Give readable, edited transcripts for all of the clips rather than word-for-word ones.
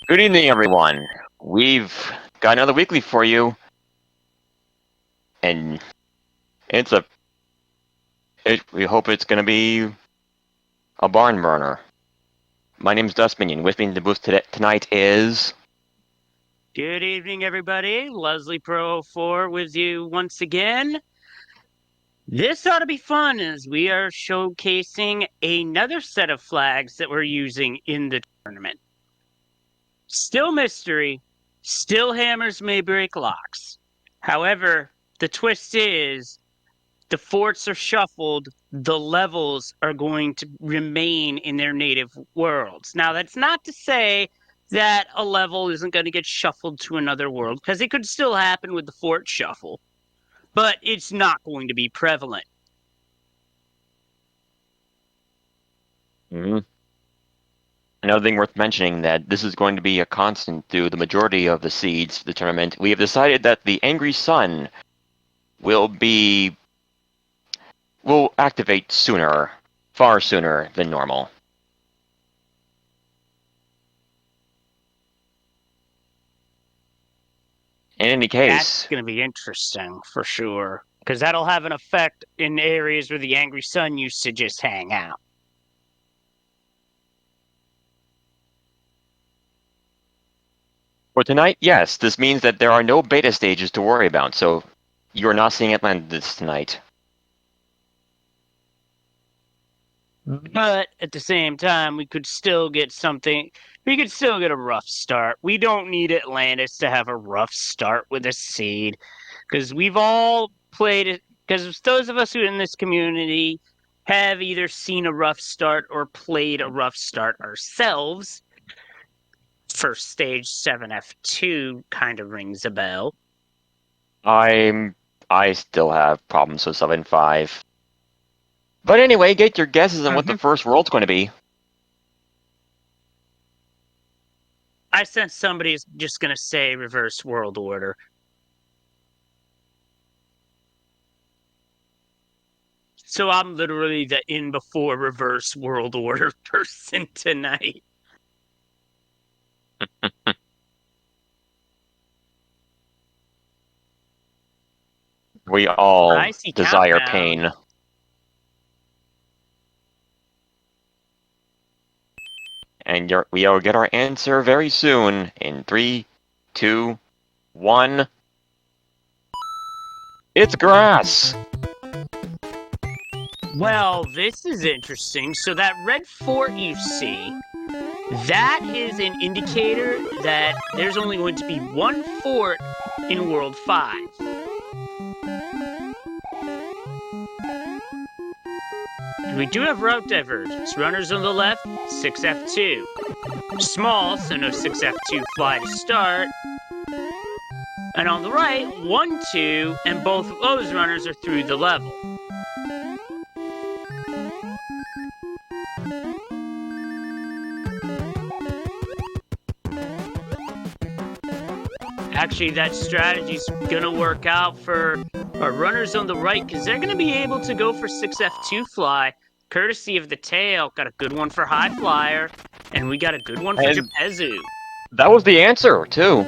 Good evening, everyone. We've got another weekly for you, and we hope it's going to be a barn burner. My name's Dustminion. With me in the booth tonight is... Good evening, everybody. Leslie Pro 4 with you once again. This ought to be fun as we are showcasing another set of flags that we're using in the tournament. Still mystery, still hammers may break locks. However, the twist is the forts are shuffled, the levels are going to remain in their native worlds. Now, that's not to say that a level isn't going to get shuffled to another world, because it could still happen with the fort shuffle, but it's not going to be prevalent. Another thing worth mentioning that this is going to be a constant through the majority of the seeds of the tournament. We have decided that the Angry Sun will activate sooner, far sooner than normal. In any case, that's going to be interesting for sure, because that'll have an effect in areas where the Angry Sun used to just hang out. For tonight, yes, this means that there are no beta stages to worry about, so you're not seeing Atlantis tonight. But at the same time, we could still get something. We could still get a rough start. We don't need Atlantis to have a rough start with a seed, because we've all played it. Because those of us who are in this community have either seen a rough start or played a rough start ourselves. First stage 7F2 kind of rings a bell. I still have problems with 7.5. But anyway, get your guesses on what the first world's going to be. I sense somebody's just going to say reverse world order. So I'm literally the in before reverse world order person tonight. We all desire countdown. pain. And we will get our answer very soon in 3, 2, 1. It's grass! Well, this is interesting. So that red fort you see, that is an indicator that there's only going to be one fort in World 5. And we do have route divergence. Runners on the left, 6F2. Small, so no 6F2 fly to start. And on the right, 1, 2, and both of those runners are through the level. Actually, that strategy's gonna work out for our runners on the right, because they're gonna be able to go for 6F2 fly, courtesy of the tail. Got a good one for High Flyer, and we got a good one for Jepezu. That was the answer, too.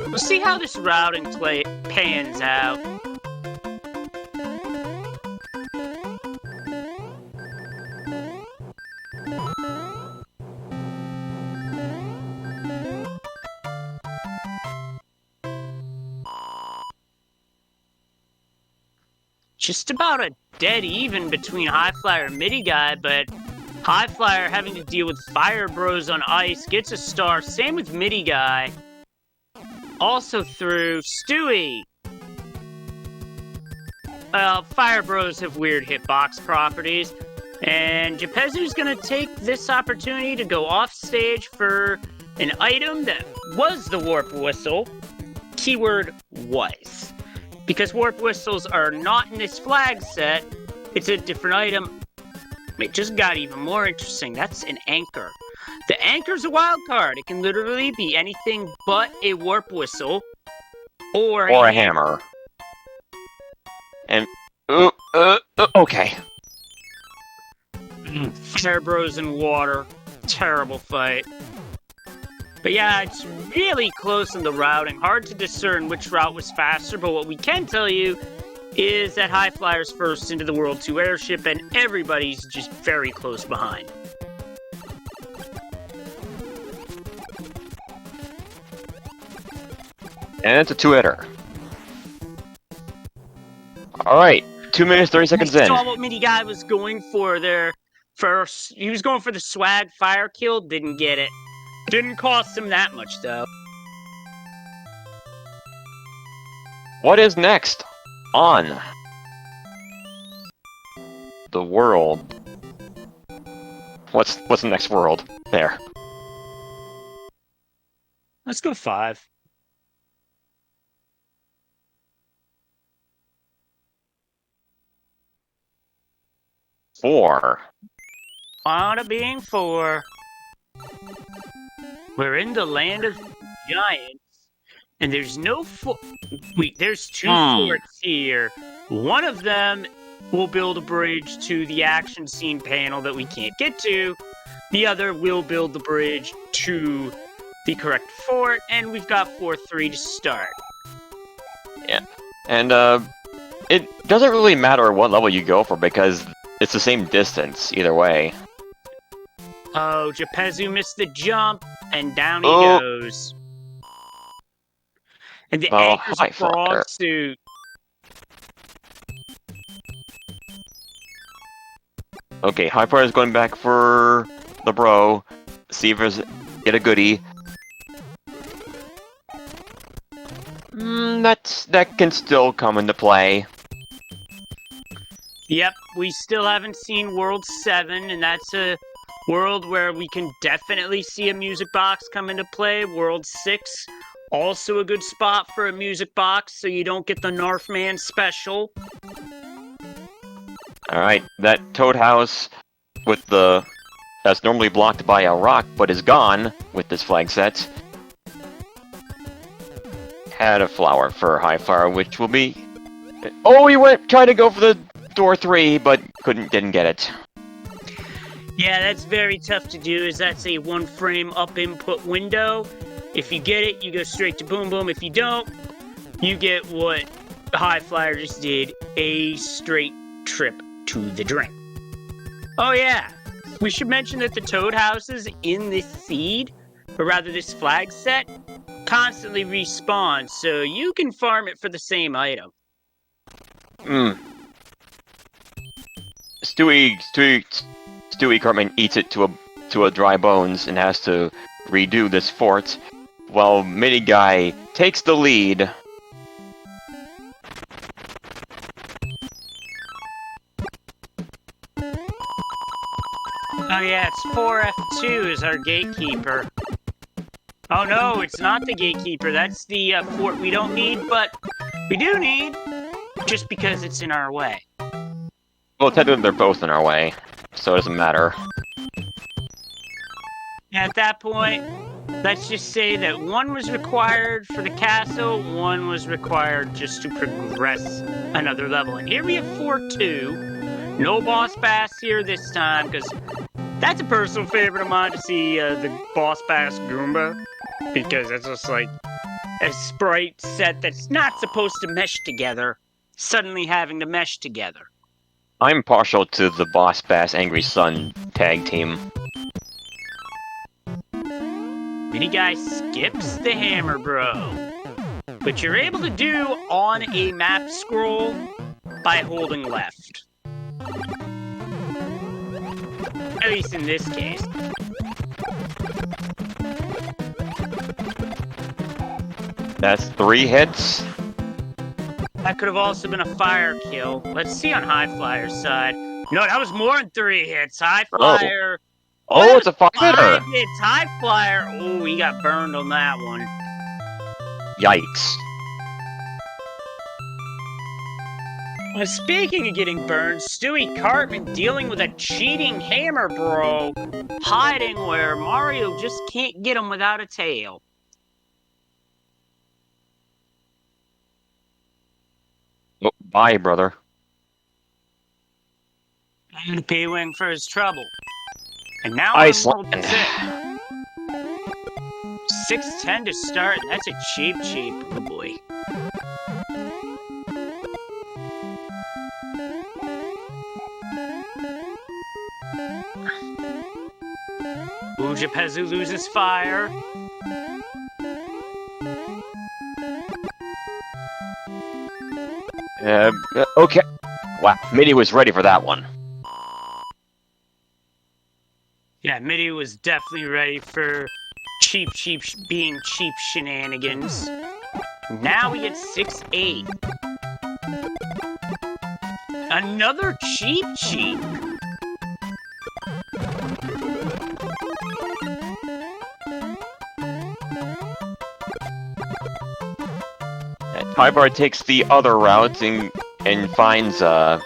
We'll see how this routing play pans out. Just about a dead even between High Flyer and Midi Guy, but High Flyer having to deal with Fire Bros on ice gets a star. Same with Midi Guy. Also through Stewie. Well, Fire Bros have weird hitbox properties, and Jepezu's gonna take this opportunity to go off stage for an item that was the Warp Whistle. Keyword was. Because Warp Whistles are not in this flag set, it's a different item. It just got even more interesting. That's an anchor. The anchor's a wild card. It can literally be anything but a Warp Whistle or a hammer. And okay. Fire Bros in water. Terrible fight. But yeah, it's really close in the routing. Hard to discern which route was faster, but what we can tell you is that High Flyer's first into the World 2 airship, and everybody's just very close behind. And it's a two-hitter. Alright, 2 minutes, 30 seconds in. Saw what Mini Guy was going for there first. He was going for the swag fire kill, didn't get it. Didn't cost him that much, though. What is next on the world? What's the next world? There. Let's go 5. Four. On to being 4. We're in the land of giants, and there's no wait, there's 2 forts here. One of them will build a bridge to the action scene panel that we can't get to. The other will build the bridge to the correct fort, and we've got Fort 3 to start. Yeah. And, it doesn't really matter what level you go for, because it's the same distance, either way. Oh, Gepezu missed the jump, and down he goes. And the anchor's a frog suit. Okay, High Flyer is going back for the bro. See if there's get a goodie. That can still come into play. Yep, we still haven't seen World 7, and that's a world where we can definitely see a music box come into play. World 6, also a good spot for a music box, so you don't get the Northman special. Alright, that Toad House with that's normally blocked by a rock, but is gone with this flag set. Had a flower for High Flyer, which will be... Oh, he tried to go for the door 3, but didn't get it. Yeah, that's very tough to do, as that's a 1-frame up input window. If you get it, you go straight to boom boom. If you don't, you get what High Flyer just did, a straight trip to the drain. Oh yeah, we should mention that the Toad Houses in this seed, or rather this flag set, constantly respawn, so you can farm it for the same item. Stewie Cartman eats it to a dry bones and has to redo this fort, while Mini Guy takes the lead. Oh yeah, it's 4F2 is our gatekeeper. Oh no, it's not the gatekeeper, that's the fort we don't need, but we do need, just because it's in our way. Well, technically they're both in our way, so it doesn't matter. At that point, let's just say that one was required for the castle, one was required just to progress another level. And here we have 4-2. No boss bass here this time, because that's a personal favorite of mine to see the boss bass Goomba. Because it's just like a sprite set that's not supposed to mesh together, suddenly having to mesh together. I'm partial to the Boss Bass Angry Sun tag team. Mini Guy skips the hammer, bro. Which you're able to do on a map scroll by holding left. At least in this case. That's 3 hits. That could have also been a fire kill. Let's see on High Flyer's side. No, that was more than 3 hits. High Flyer... Oh, it's a 5-hitter! 5 hits. High Flyer... Oh, he got burned on that one. Yikes. Well, speaking of getting burned, Stewie Cartman dealing with a cheating hammer bro, hiding where Mario just can't get him without a tail. Oh, bye, brother. And a P-Wing for his trouble. And now Iceland. on world 6. 610 to start. That's a cheap. Oh boy. Ujapezu loses fire. Okay. Wow, Mitty was ready for that one. Yeah, Mitty was definitely ready for being cheap shenanigans. Now we get 6-8. Another cheap. Tybar takes the other route and finds 6-3.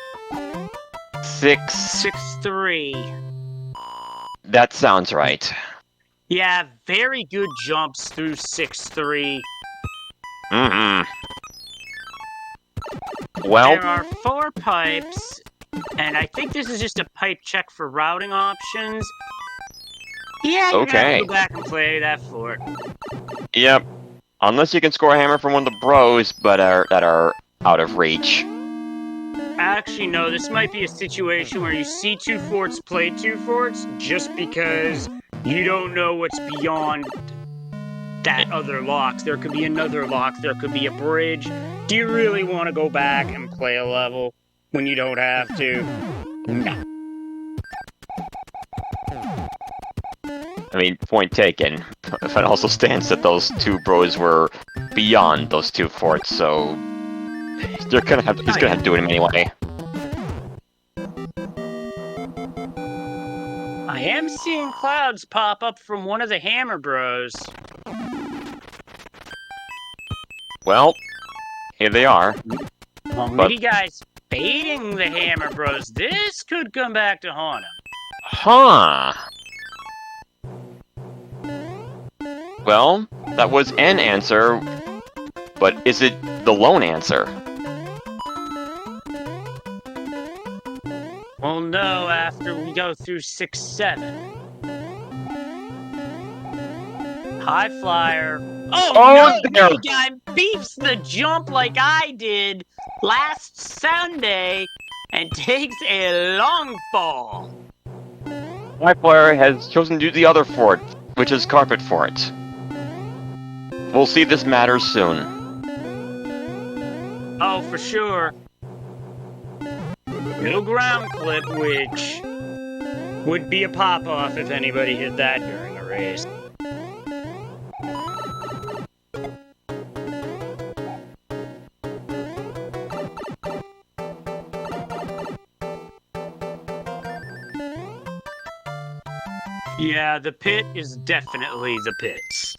That sounds right. Yeah, very good jumps through 6-3. Well, there are 4 pipes, and I think this is just a pipe check for routing options. Yeah, you're gonna have to go back and play that fort. Yep. Unless you can score a hammer from one of the bros, but that are out of reach. Actually, no, this might be a situation where you see 2 forts, play 2 forts, just because you don't know what's beyond that other lock. There could be another lock, there could be a bridge. Do you really want to go back and play a level when you don't have to? No. I mean, point taken. But it also stands that those 2 bros were beyond those 2 forts, so he's gonna have to do it anyway. I am seeing clouds pop up from one of the Hammer Bros. Well, here they are. Well, Mitty Guy's baiting the Hammer Bros. This could come back to haunt him. Huh. Well, that was an answer, but is it the lone answer? Well, no, after we go through 6-7. High flyer. Oh no! Mitty Guy beefs the jump like I did last Sunday and takes a long fall. High flyer has chosen to do the other fort, which is Carpet Fort. We'll see this matters soon. Oh, for sure. No ground clip, which would be a pop-off if anybody hit that during a race. Yeah, the pit is definitely the pits.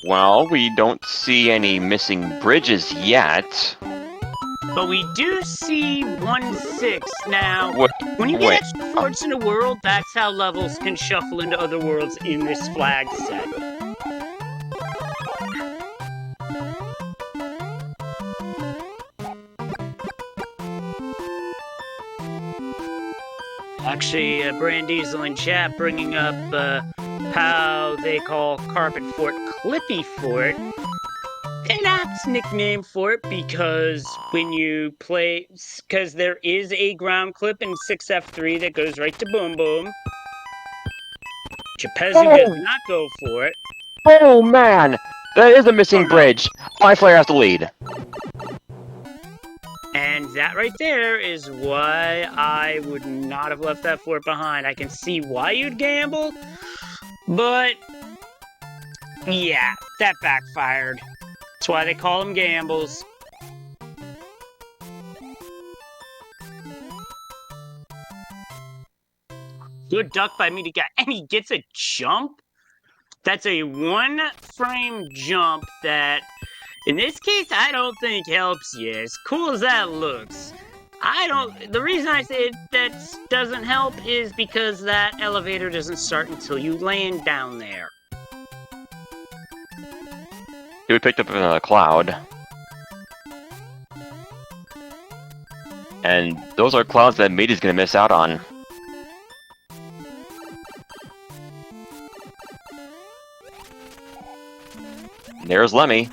Well, we don't see any missing bridges yet. But we do see 1-6 now. What? When you get extra forts in a world, that's how levels can shuffle into other worlds in this flag set. Actually, Brandiesel in chat bringing up how they call Carpet Fort Clippy Fort. An apt nickname for it because when you play, because there is a ground clip in 6F3 that goes right to Boom Boom. Chapezu does not go for it. Oh man, that is a missing bridge. My flare has to lead. And that right there is why I would not have left that fort behind. I can see why you'd gamble, but yeah, that backfired. That's why they call them gambles. Good duck by me to get, and he gets a jump. That's a 1-frame jump that, in this case, I don't think helps you. As cool as that looks, the reason I say that doesn't help is because that elevator doesn't start until you land down there. We picked up a cloud. And those are clouds that Meaty's gonna miss out on. There's Lemmy.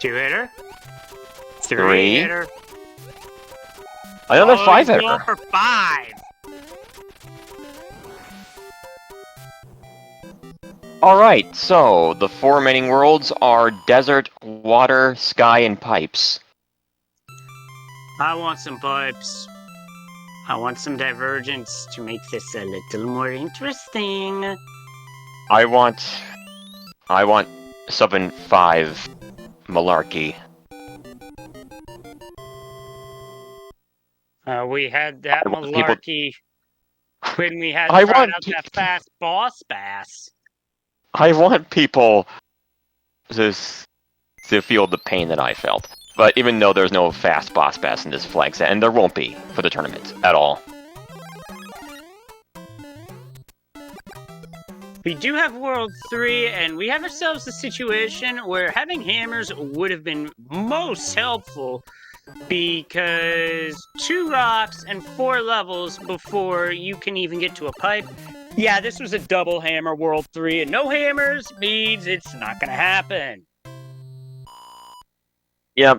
2-hitter. Three. 3-hitter. Another Oh, 5-hitter. he's going for 5. Alright, so the 4 remaining worlds are desert, water, sky, and pipes. I want some pipes. I want some divergence to make this a little more interesting. I want 7-5 malarkey. We had that I want people- malarkey when we had I tried want out pe- that fast boss bass. I want people to feel the pain that I felt. But even though there's no fast boss bass in this flag set, and there won't be for the tournament at all. We do have World 3, and we have ourselves a situation where having hammers would have been most helpful because 2 rocks and 4 levels before you can even get to a pipe. Yeah, this was a double hammer World 3, and no hammers means it's not gonna happen. Yep.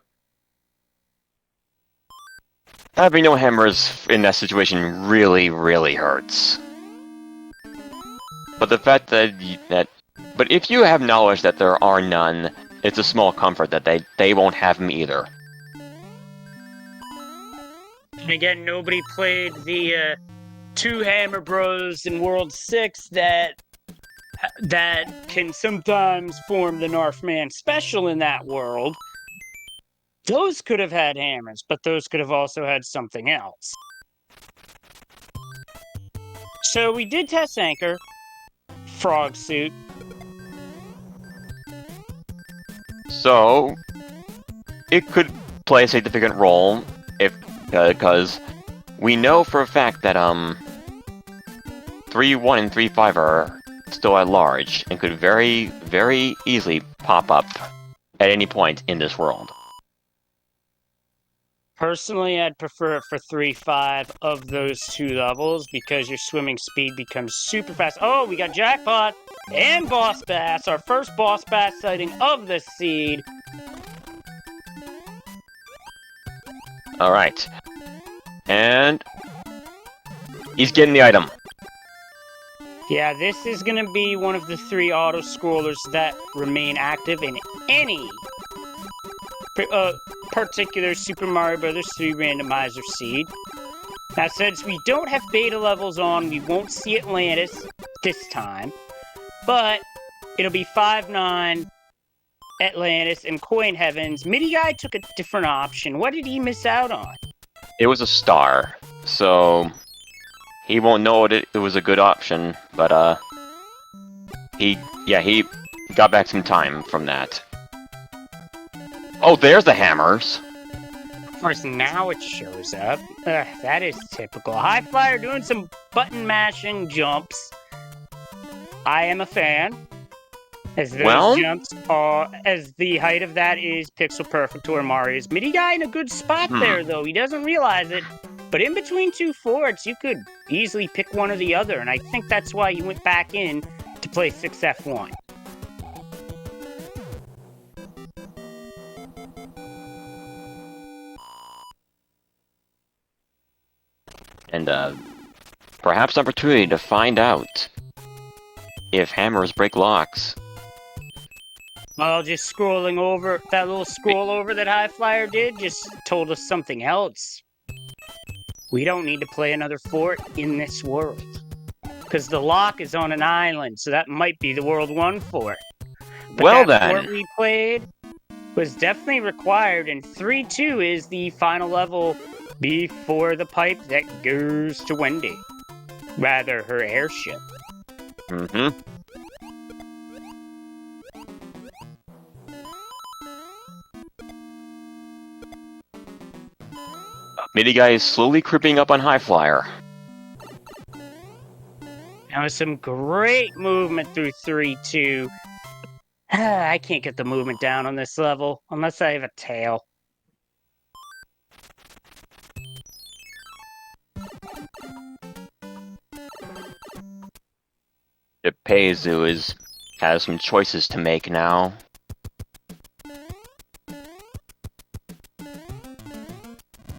Having no hammers in that situation really, really hurts. But the fact that but if you have knowledge that there are none, it's a small comfort that they won't have them either. And again, nobody played the 2 Hammer Bros in World 6 that can sometimes form the Northman special in that world. Those could have had hammers, but those could have also had something else. So we did test Anchor, Frog Suit. So it could play a significant role if because we know for a fact that 3-1 and 3-5 are still at large and could very, very easily pop up at any point in this world. Personally, I'd prefer it for 3-5 of those 2 levels because your swimming speed becomes super fast. Oh, we got Jackpot and Boss Bass, our first Boss Bass sighting of the seed. Alright. And he's getting the item. Yeah, this is going to be one of the 3 auto-scrollers that remain active in any particular Super Mario Bros. 3 Randomizer seed. Now, since we don't have beta levels on, we won't see Atlantis this time. But it'll be 5-9, Atlantis, and Coin Heavens. Midi Guy took a different option. What did he miss out on? It was a star, so he won't know it was a good option, but he got back some time from that. Oh, there's the hammers. Of course, now it shows up. That is typical. High Flyer doing some button mashing jumps. I am a fan. As those jumps are, as the height of that is pixel perfect to where Mario's. Midi Guy in a good spot there, though. He doesn't realize it. But in between 2 forts, you could easily pick one or the other, and I think that's why he went back in to play 6F1. And perhaps opportunity to find out if hammers break locks. Well, just scrolling over, that little scroll over that High Flyer did just told us something else. We don't need to play another fort in this world. Because the lock is on an island, so that might be the World 1 fort. But Well that then. fort we played was definitely required, and 3-2 is the final level before the pipe that goes to Wendy. Rather, her airship. Mm-hmm. Midi Guy is slowly creeping up on High Flyer. That was some great movement through 3-2. I can't get the movement down on this level, unless I have a tail. Jepezu has some choices to make now.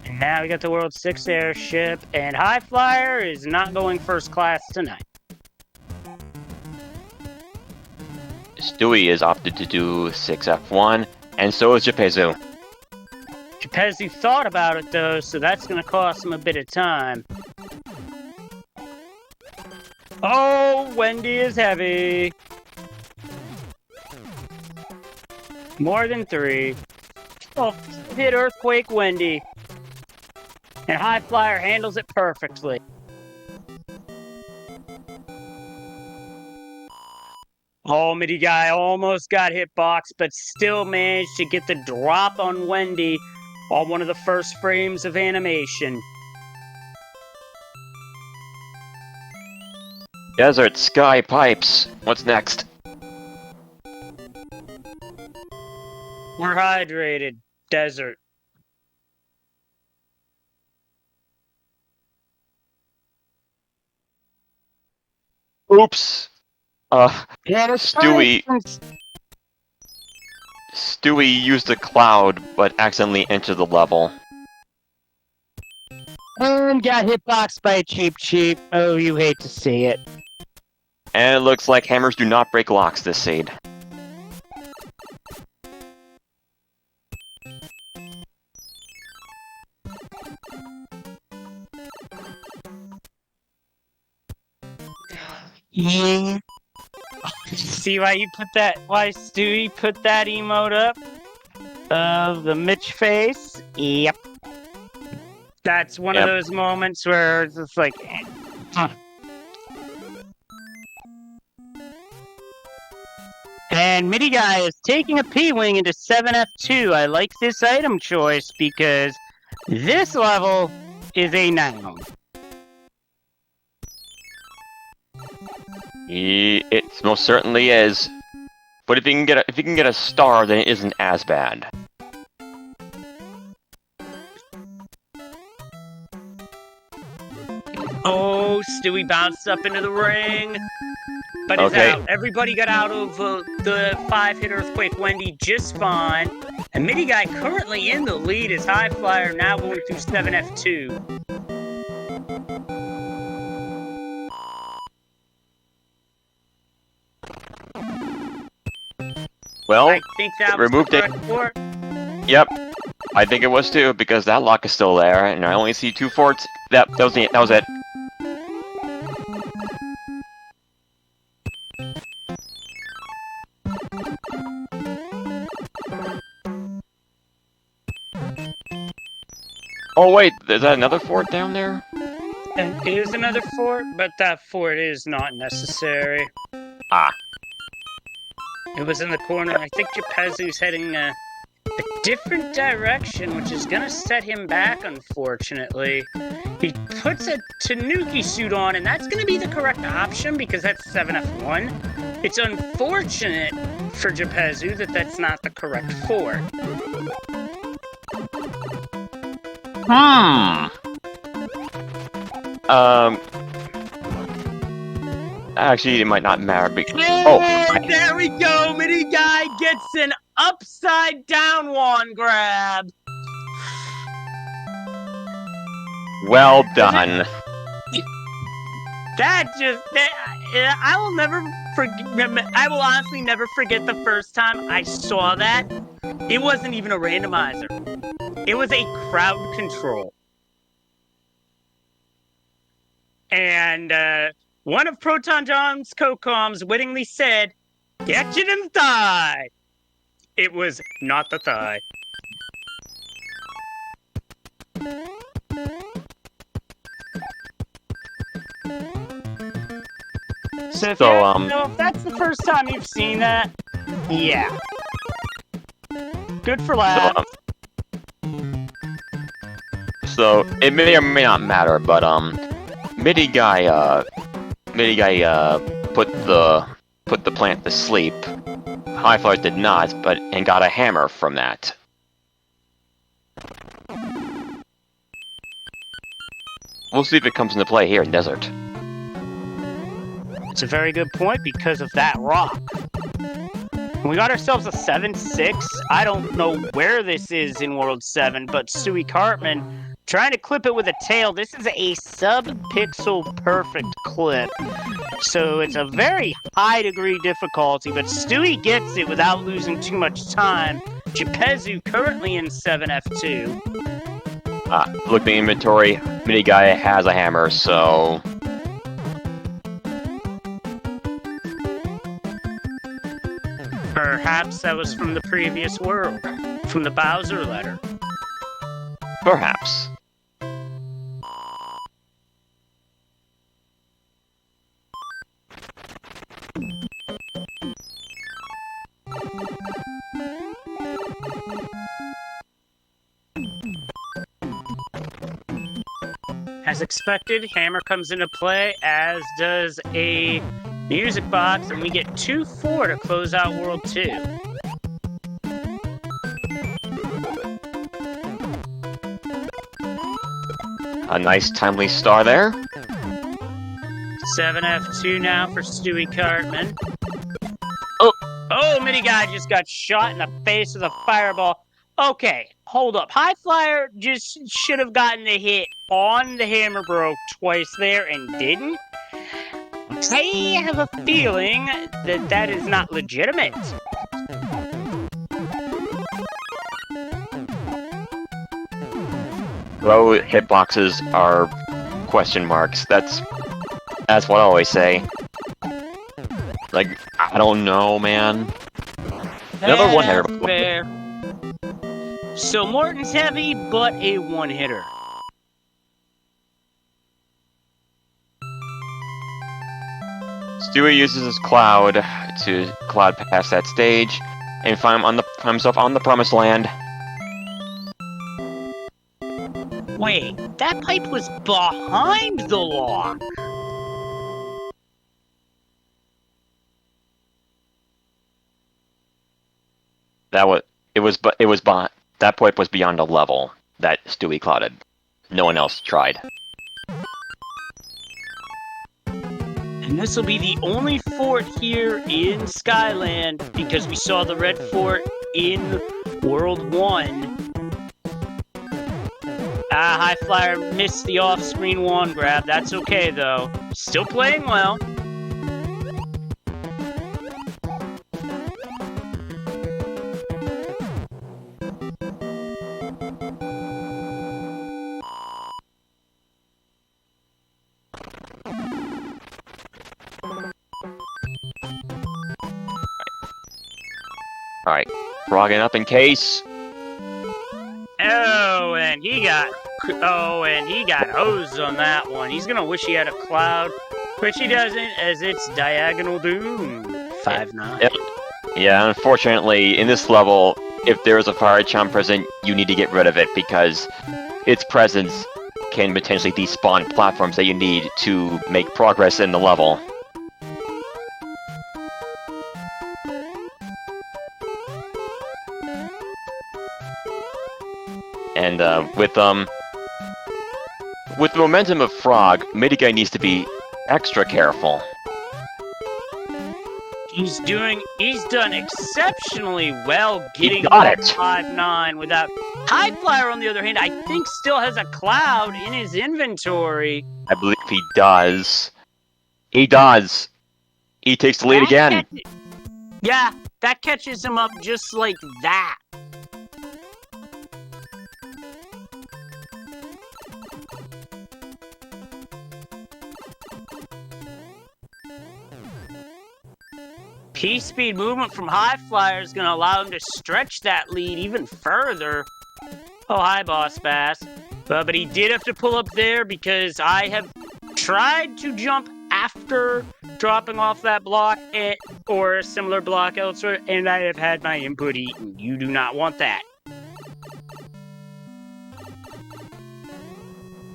And now we got the World 6 airship, and High Flyer is not going first class tonight. Stewie is opted to do 6F1, and so is Jepezu. Jepezu thought about it though, so that's going to cost him a bit of time. Oh, Wendy is heavy. More than 3. Oh, hit Earthquake Wendy. And High Flyer handles it perfectly. Oh, Midi Guy almost got hitboxed, but still managed to get the drop on Wendy on one of the first frames of animation. Desert Sky Pipes. What's next? We're hydrated. Desert. Oops. Yeah, Stewie used a cloud, but accidentally entered the level. And got hitboxed by a cheap. Oh, you hate to see it. And it looks like hammers do not break locks this seed. Yeah. See why Stewie put that emote up? Of the Mitch face? Yep. That's one of those moments where it's just like... And Midi Guy is taking a P-Wing into 7F2. I like this item choice because this level is a noun. It most certainly is. But if you can get a star, then it isn't as bad. Oh, Stewie bounced up into the ring. But it's out. Everybody got out of the 5-hit Earthquake Wendy just fine. And Midi Guy currently in the lead is High Flyer now going through 7F2. Well, I think that was removed the it. correct fort. Yep, I think it was too, because that lock is still there, and I only see 2 forts. That was it. That was it. Oh wait, is that another fort down there? It is another fort, but that fort is not necessary. Ah. It was in the corner. I think Jepezu's heading a different direction, which is gonna set him back, unfortunately. He puts a Tanuki suit on, and that's gonna be the correct option because that's 7F1. It's unfortunate for Jepezu that that's not the correct fort. Actually, it might not matter because... And there we go! Midi Guy gets an upside down wand grab! Well done. I will never forget. I will honestly never forget the first time I saw that. It wasn't even a randomizer. It was a crowd control. And one of Proton John's co-coms wittingly said, "Get you in the thigh." It was not the thigh. So if that's the first time you've seen that, yeah. Good for laughs. So it may or may not matter, but Midi Guy put the plant to sleep. High Flyer did not, and got a hammer from that. We'll see if it comes into play here in Desert. It's a very good point because of that rock. We got ourselves a 7-6. I don't know where this is in World 7, but Stewie Cartman trying to clip it with a tail. This is a sub-pixel perfect clip. So it's a very high degree difficulty, but Stewie gets it without losing too much time. Gepezu currently in 7F2. Look at the inventory. Mini guy has a hammer, so... Perhaps that was from the previous world, from the Bowser letter. Perhaps. As expected, hammer comes into play, as does a music box, and we get 2-4 to close out World 2. A nice timely star there. 7F2 now for Stewie Cartman. Oh! Oh, Mini Guy just got shot in the face with a fireball. Okay, hold up. High Flyer just should have gotten the hit on the hammer bro twice there and didn't. I have a feeling that that is not legitimate. Low hitboxes are question marks. That's what I always say. Like, I don't know, man. Another one-hitter. So Morton's heavy, but a one-hitter. Stewie uses his cloud to cloud past that stage and find himself on the promised land. Wait, that pipe was behind the lock. That pipe was beyond a level that Stewie clouded. No one else tried. And this will be the only fort here in Skyland, because we saw the red fort in World 1. High Flyer missed the off-screen wand grab. That's okay, though. Still playing well. Alright, frogging up in case. Oh, and he got hosed on that one. He's gonna wish he had a cloud, which he doesn't, as it's Diagonal Doom 5-9. Yep. Yeah, unfortunately, in this level, if there is a fire chomp present, you need to get rid of it because its presence can potentially despawn platforms that you need to make progress in the level. And with the momentum of Frog, Midiguy needs to be extra careful. He's done exceptionally well getting got it. 5-9 without... High Flyer, on the other hand, I think still has a cloud in his inventory. I believe he does. He does. He takes the lead again. Yeah, that catches him up just like that. P-speed movement from High Flyer is going to allow him to stretch that lead even further. Oh, hi, Boss Bass. But he did have to pull up there because I have tried to jump after dropping off that block or a similar block elsewhere, and I have had my input eaten. You do not want that.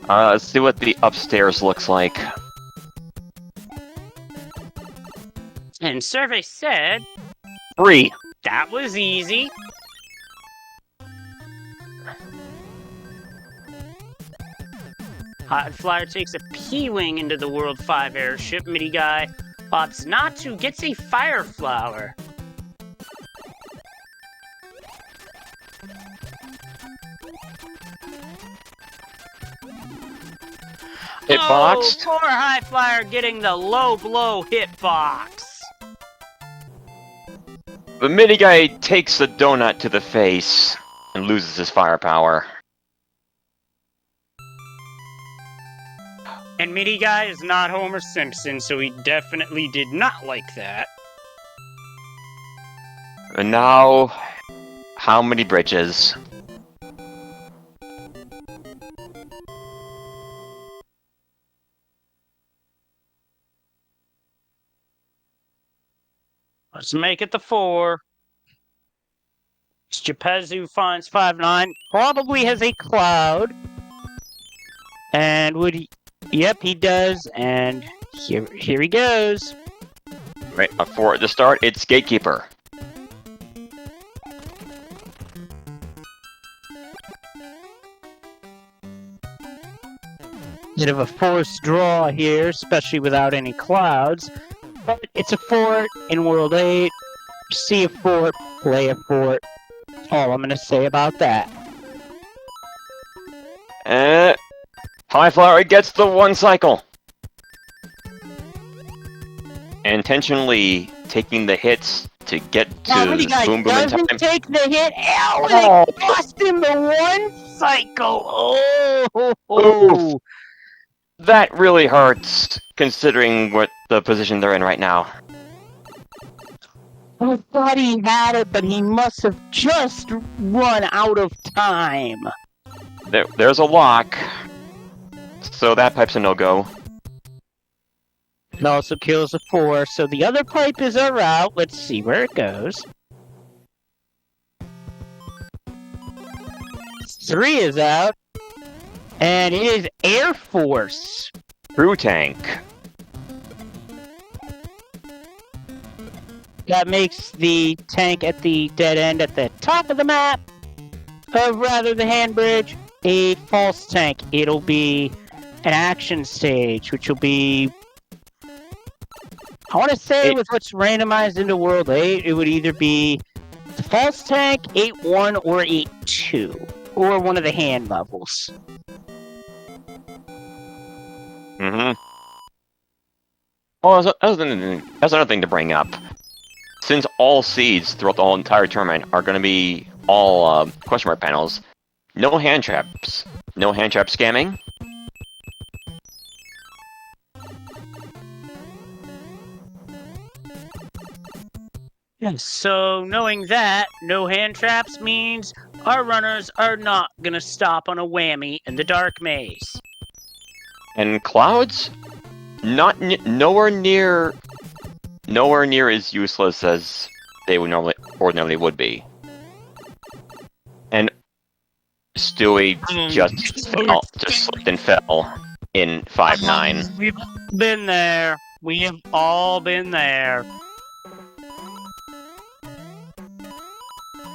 Let's see what the upstairs looks like. And survey said... 3. That was easy. Hot Flyer takes a P-Wing into the World 5 airship. Midi Guy Natsu gets a fire flower. Hitboxed. Oh, poor High Flyer getting the low blow hitbox. The mini guy takes the donut to the face and loses his firepower. And Mini Guy is not Homer Simpson, so he definitely did not like that. And now, how many bridges? Let's make it the 4. Gepezu finds 5-9. Probably has a cloud. And would he... Yep, he does. And here he goes. Right, for the start, it's Gatekeeper. Bit of a forced draw here, especially without any clouds. But it's a fort in World 8. See a fort, play a fort. All I'm going to say about that. High Flower gets the 1 cycle. Intentionally taking the hits to get to Boom Boom in time. Doesn't take the hit. Oh, it cost him the 1 cycle. Oh. That really hurts, considering what the position they're in right now. I thought he had it, but he must have just run out of time. There's a lock, so that pipe's a no-go. It also kills a 4, so the other pipe is a route. Let's see where it goes. 3 is out, and it is Air Force. Crew tank. That makes the tank at the dead end at the top of the map, or rather the hand bridge, a false tank. It'll be an action stage, which will be... I want to say with what's randomized into World 8, it would either be the false tank, 8-1, or 8-2, or one of the hand levels. Mm-hmm. Oh, that's another thing to bring up. Since all seeds throughout the whole entire tournament are going to be all question mark panels, no hand traps. No hand trap scamming. Yes. So knowing that, no hand traps means our runners are not going to stop on a whammy in the dark maze. And clouds? Nowhere near as useless as they would ordinarily would be. And Stewie just slipped and fell in 5-9. We've been there. We have all been there.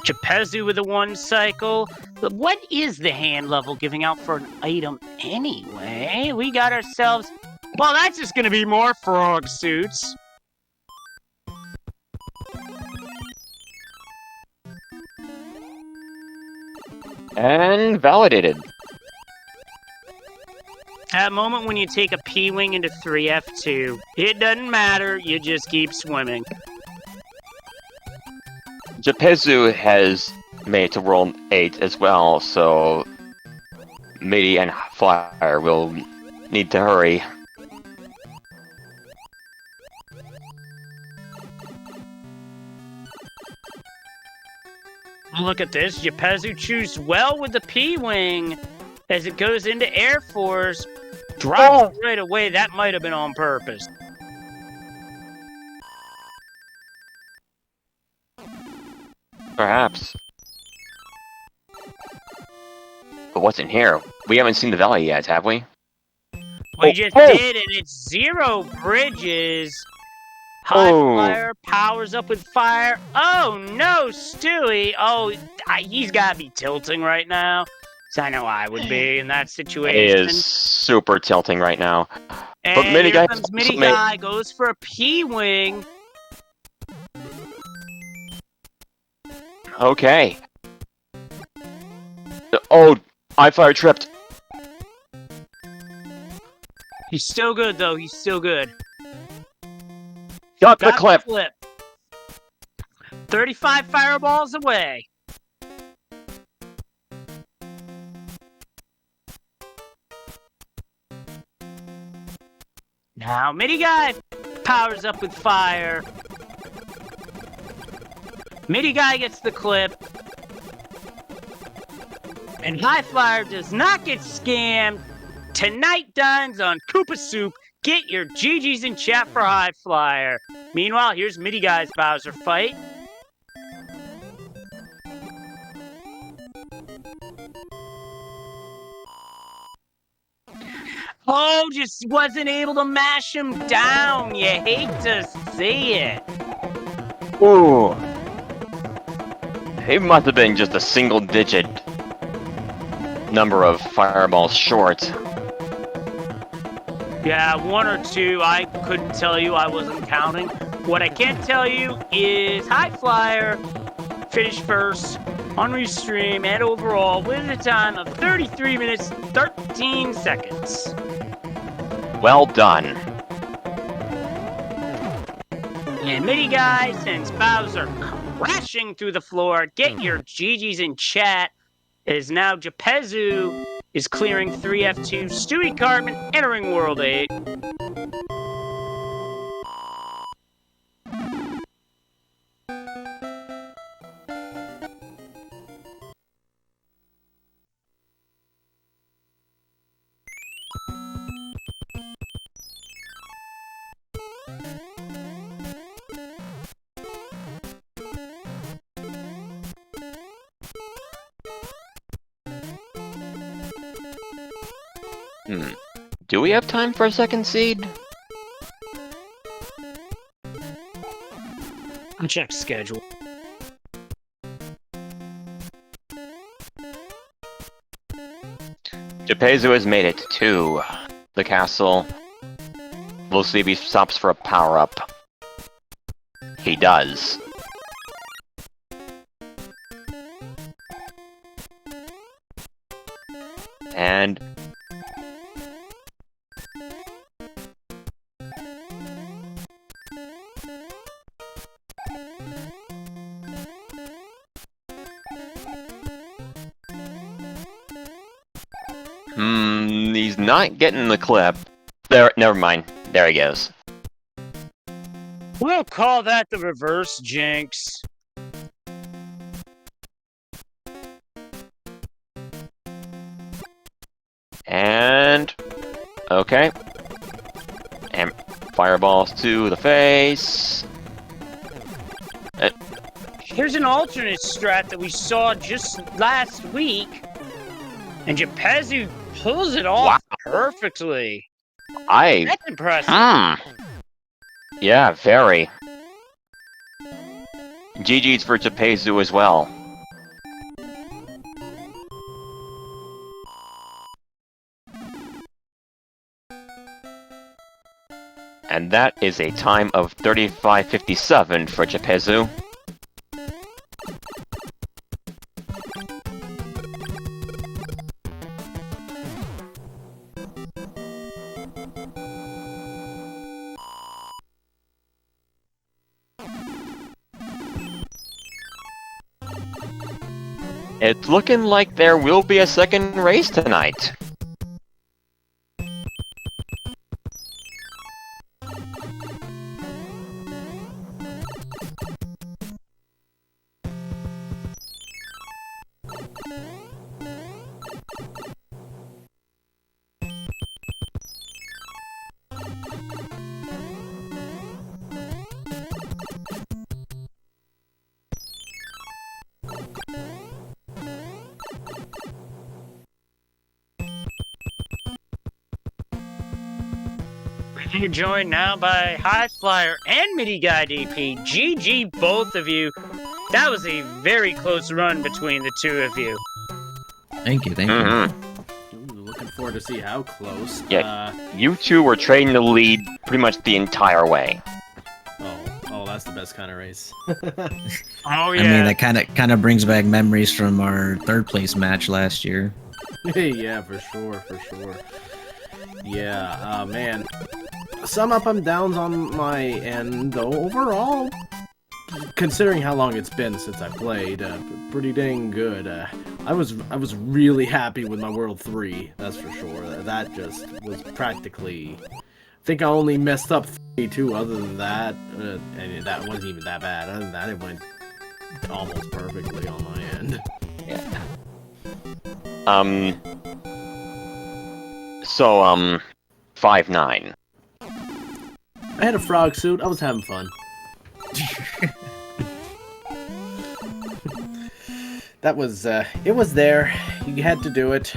Gepezu with a 1 cycle. But what is the hand level giving out for an item anyway? We got ourselves... Well, that's just gonna be more frog suits. And validated. That moment when you take a P-Wing into 3F2, it doesn't matter, you just keep swimming. Gepezu has made it to World 8 as well, so Midi and Flyer will need to hurry. Look at this, Gepezu chews well with the P-Wing as it goes into Air Force. Drops right away, that might have been on purpose. Perhaps. But what's in here? We haven't seen the valley yet, have we? We just did, and it's 0 bridges. High Flyer powers up with fire. Oh no, Stewie! Oh, he's gotta be tilting right now. So I know I would be in that It situation. is super tilting right now. And Mini here Guy comes also Mini made- Guy, goes for a P-Wing. Okay. Oh, I fire tripped. He's still good, though. He's still good. Got the clip. Flip. 35 fireballs away. Now, Mini Guy powers up with fire. Mini Guy gets the clip. And High Flyer does not get scammed. Tonight dines on Koopa Soup. Get your GGs in chat for High Flyer. Meanwhile, here's Mini Guy's Bowser fight. Oh, just wasn't able to mash him down. You hate to see it. Ooh. He must have been just a single-digit number of fireballs short. Yeah, one or two. I couldn't tell you. I wasn't counting. What I can tell you is High Flyer finished first on Restream and overall with a time of 33 minutes, 13 seconds. Well done. And Mini Guy sends Bowser crashing through the floor. Get your GGs in chat. It is now Japezu is clearing 3F2. Stewie Cartman entering World 8. Do we have time for a second seed? I'll check schedule. Japezu has made it to the castle. We'll see if he stops for a power-up. He does. And... he's not getting the clip. There, never mind. There he goes. We'll call that the reverse jinx. And... okay. And fireballs to the face. Here's an alternate strat that we saw just last week. And Japezu pulls it off perfectly. That's impressive. Yeah, very. GG's for Japezu as well. And that is a time of 35:57 for Japezu. It's looking like there will be a second race tonight. You're joined now by High Flyer and Mini Guy DP. GG, both of you. That was a very close run between the two of you. Thank you, thank you. Mm-hmm. Ooh, looking forward to see how close. Yeah. You two were trading the lead pretty much the entire way. Oh, that's the best kind of race. Oh yeah. I mean, that kind of brings back memories from our third place match last year. Yeah, for sure. Yeah, man. Some up and downs on my end, though. Overall, considering how long it's been since I played, pretty dang good. I was really happy with my World 3, that's for sure. That just was practically... I think I only messed up 3 too, other than that, and that wasn't even that bad. Other than that, it went almost perfectly on my end. Yeah. So, 5-9. I had a frog suit, I was having fun. That was, it was there. You had to do it.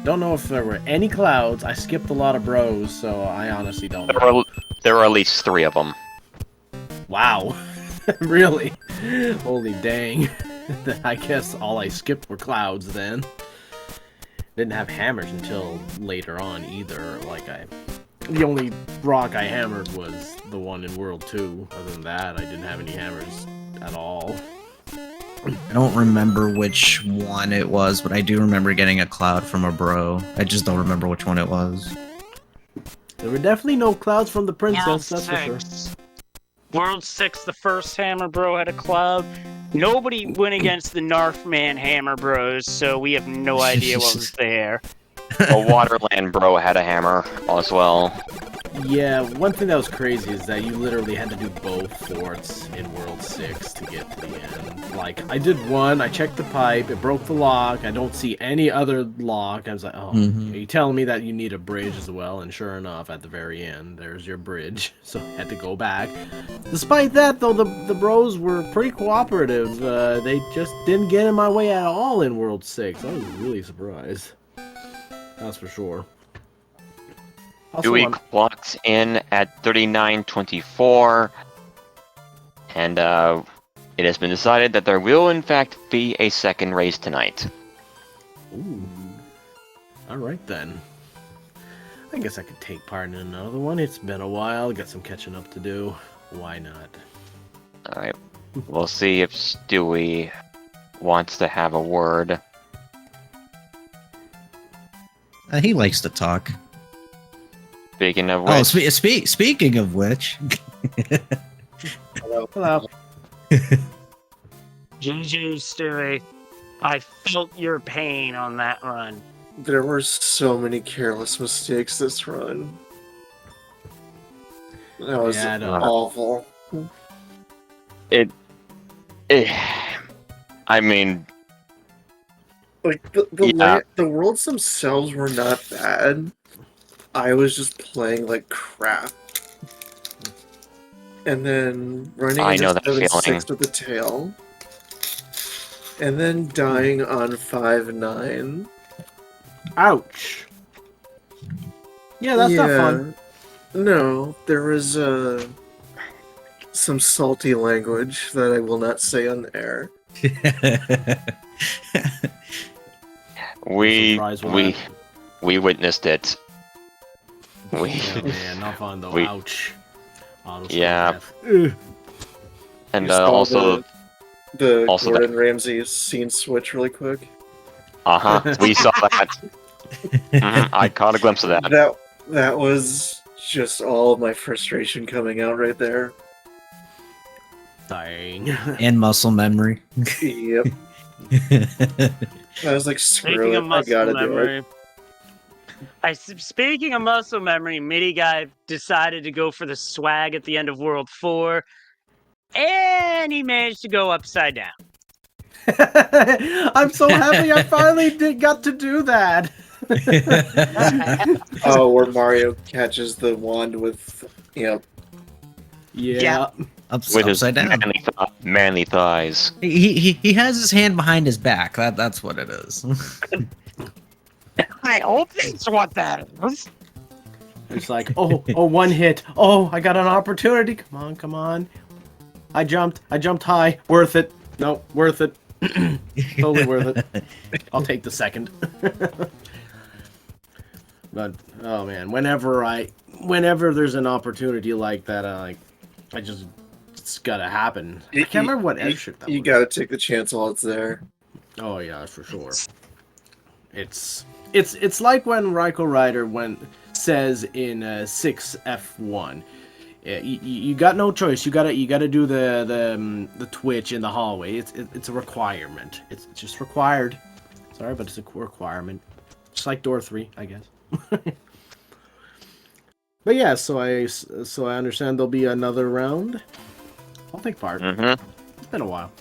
Don't know if there were any clouds. I skipped a lot of bros, so I honestly don't know. There were at least 3 of them. Wow. Really? Holy dang. I guess all I skipped were clouds then. Didn't have hammers until later on either. The only rock I hammered was the one in World 2. Other than that, I didn't have any hammers at all. I don't remember which one it was, but I do remember getting a cloud from a bro. I just don't remember which one it was. There were definitely no clouds from the princess, that's for sure. World 6, the first Hammer Bro had a cloud. Nobody went against the Narfman Hammer Bros, so we have no idea what was there. A Waterland bro had a hammer as well. Yeah, one thing that was crazy is that you literally had to do both forts in World 6 to get to the end. Like, I did one, I checked the pipe, it broke the lock, I don't see any other lock. I was like, oh, are you telling me that you need a bridge as well? And sure enough, at the very end, there's your bridge. So I had to go back. Despite that, though, the bros were pretty cooperative. They just didn't get in my way at all in World 6. I was really surprised. That's for sure. Also, Dewey clocks in at 39:24, and it has been decided that there will in fact be a second race tonight. Ooh. Alright then. I guess I could take part in another one. It's been a while, got some catching up to do. Why not? Alright, we'll see if Stewie wants to have a word. He likes to talk. Speaking of which... Oh, speaking of which... Hello. GG, Stewie. I felt your pain on that run. There were so many careless mistakes this run. That was awful. I mean... Like, the worlds themselves were not bad. I was just playing like crap. And then running into 7-6 with the tail. And then dying on 5-9. Ouch. Yeah, that's not fun. No, there was some salty language that I will not say on the air. We witnessed it. Oh man, not fun though. Ouch. Yeah. And also the Gordon Ramsay scene switch really quick. We saw that. I caught a glimpse of that. That was just all of my frustration coming out right there. Dang. And muscle memory. Yep. I was like, screw it, I gotta do it. Speaking of muscle memory, Midi Guy decided to go for the swag at the end of World 4, and he managed to go upside down. I'm so happy I finally got to do that. Oh, where Mario catches the wand with, Yeah. With his upside down. Manly thighs. He has his hand behind his back. That's what it is. I hope that's what that is. It's like, oh, one hit. Oh, I got an opportunity. Come on. I jumped high. Worth it. No, worth it. Totally worth it. I'll take the second. But oh man, whenever there's an opportunity like that, it's gotta happen. I can't remember what airship that was. You gotta take the chance while it's there. Oh yeah, for sure. It's like when Raiko Rider says in 6F1, you got no choice. You gotta do the twitch in the hallway. It's a requirement. It's just required. Sorry, but it's a requirement. Just like door 3, I guess. But yeah, so I understand there'll be another round. I'll take part. Mm-hmm. It's been a while.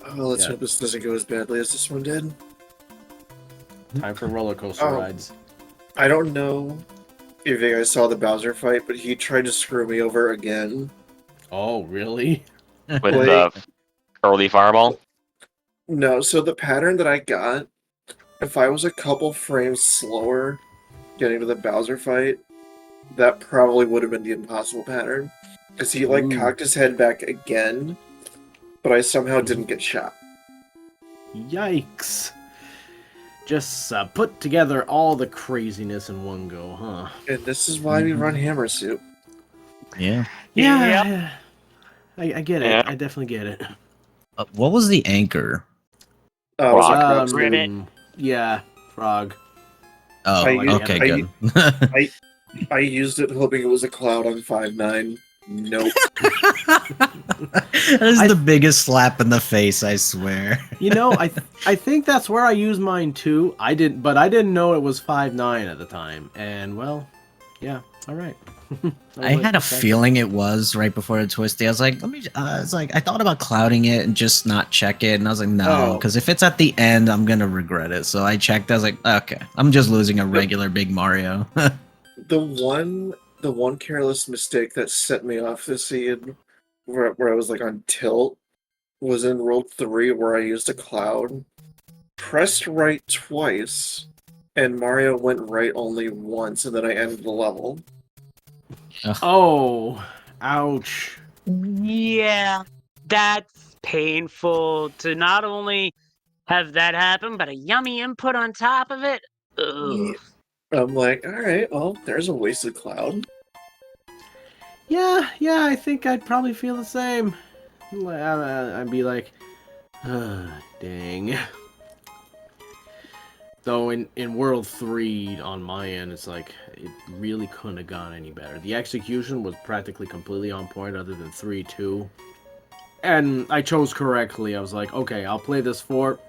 Oh, let's hope this doesn't go as badly as this one did. Time for roller coaster rides. I don't know if you guys saw the Bowser fight, but he tried to screw me over again. Oh, really? With the early fireball. No, so the pattern that I got, if I was a couple frames slower getting to the Bowser fight, that probably would have been the impossible pattern. Because he, like, cocked his head back again, but I somehow didn't get shot. Yikes. Just put together all the craziness in one go, huh? And this is why we run Hammer Soup. Yeah. Yeah. I get it. Yeah. I definitely get it. What was the anchor? Oh, it was a Frog. crab soup. Ribbit. Yeah, frog. Oh, okay, good. I used it hoping it was a cloud on 5.9. Nope. That is the biggest slap in the face, I swear. You know, I think that's where I used mine too. I didn't know it was 5.9 at the time. And well, yeah, all right. I had a feeling it was right before the twisty. I was like, I thought about clouding it and just not check it, and I was like, no, because if it's at the end, I'm gonna regret it. So I checked. I was like, okay, I'm just losing a regular big Mario. The one careless mistake that set me off the seed, where I was like on tilt, was in World 3 where I used a cloud, pressed right twice, and Mario went right only once, and then I ended the level. Oh, ouch. Yeah, that's painful to not only have that happen, but a yummy input on top of it. Ugh. I'm like, alright, well, there's a wasted cloud. Yeah, I think I'd probably feel the same. I'd be like, dang. Though in World 3 on my end, it's like, it really couldn't have gone any better. The execution was practically completely on point other than 3-2. And I chose correctly. I was like, okay, I'll play this fort.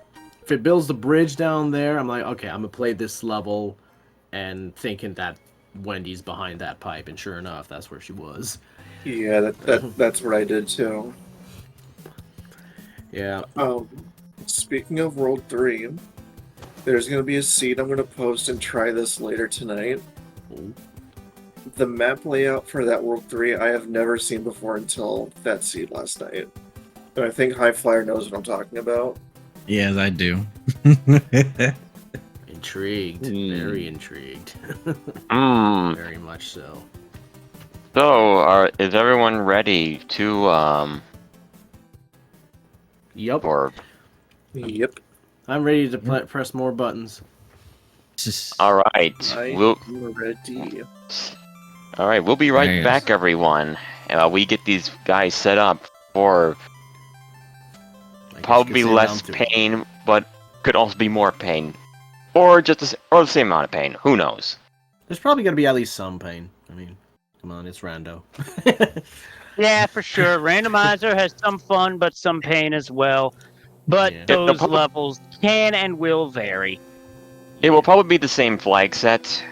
If it builds the bridge down there, I'm like, okay, I'm going to play this level. And thinking that Wendy's behind that pipe. And sure enough, that's where she was. Yeah, that's what I did too. Yeah. Speaking of World 3, there's going to be a seed I'm going to post and try this later tonight. Ooh. The map layout for that World 3 I have never seen before until that seed last night. And I think High Flyer knows what I'm talking about. Yes, I do. Intrigued. Very intrigued. Very much so. So, is everyone ready to, Yep. or... Yep. I'm ready to press more buttons. Alright, I'm ready. Alright, we'll be right Nice. back, everyone. We get these guys set up for I guess probably you could say less round two. pain, but could also be more pain. Or just the same amount of pain. Who knows? There's probably going to be at least some pain. I mean, come on, it's Rando. Yeah, for sure. Randomizer has some fun, but some pain as well. But Yeah. those levels can and will vary. It will probably be the same flag set,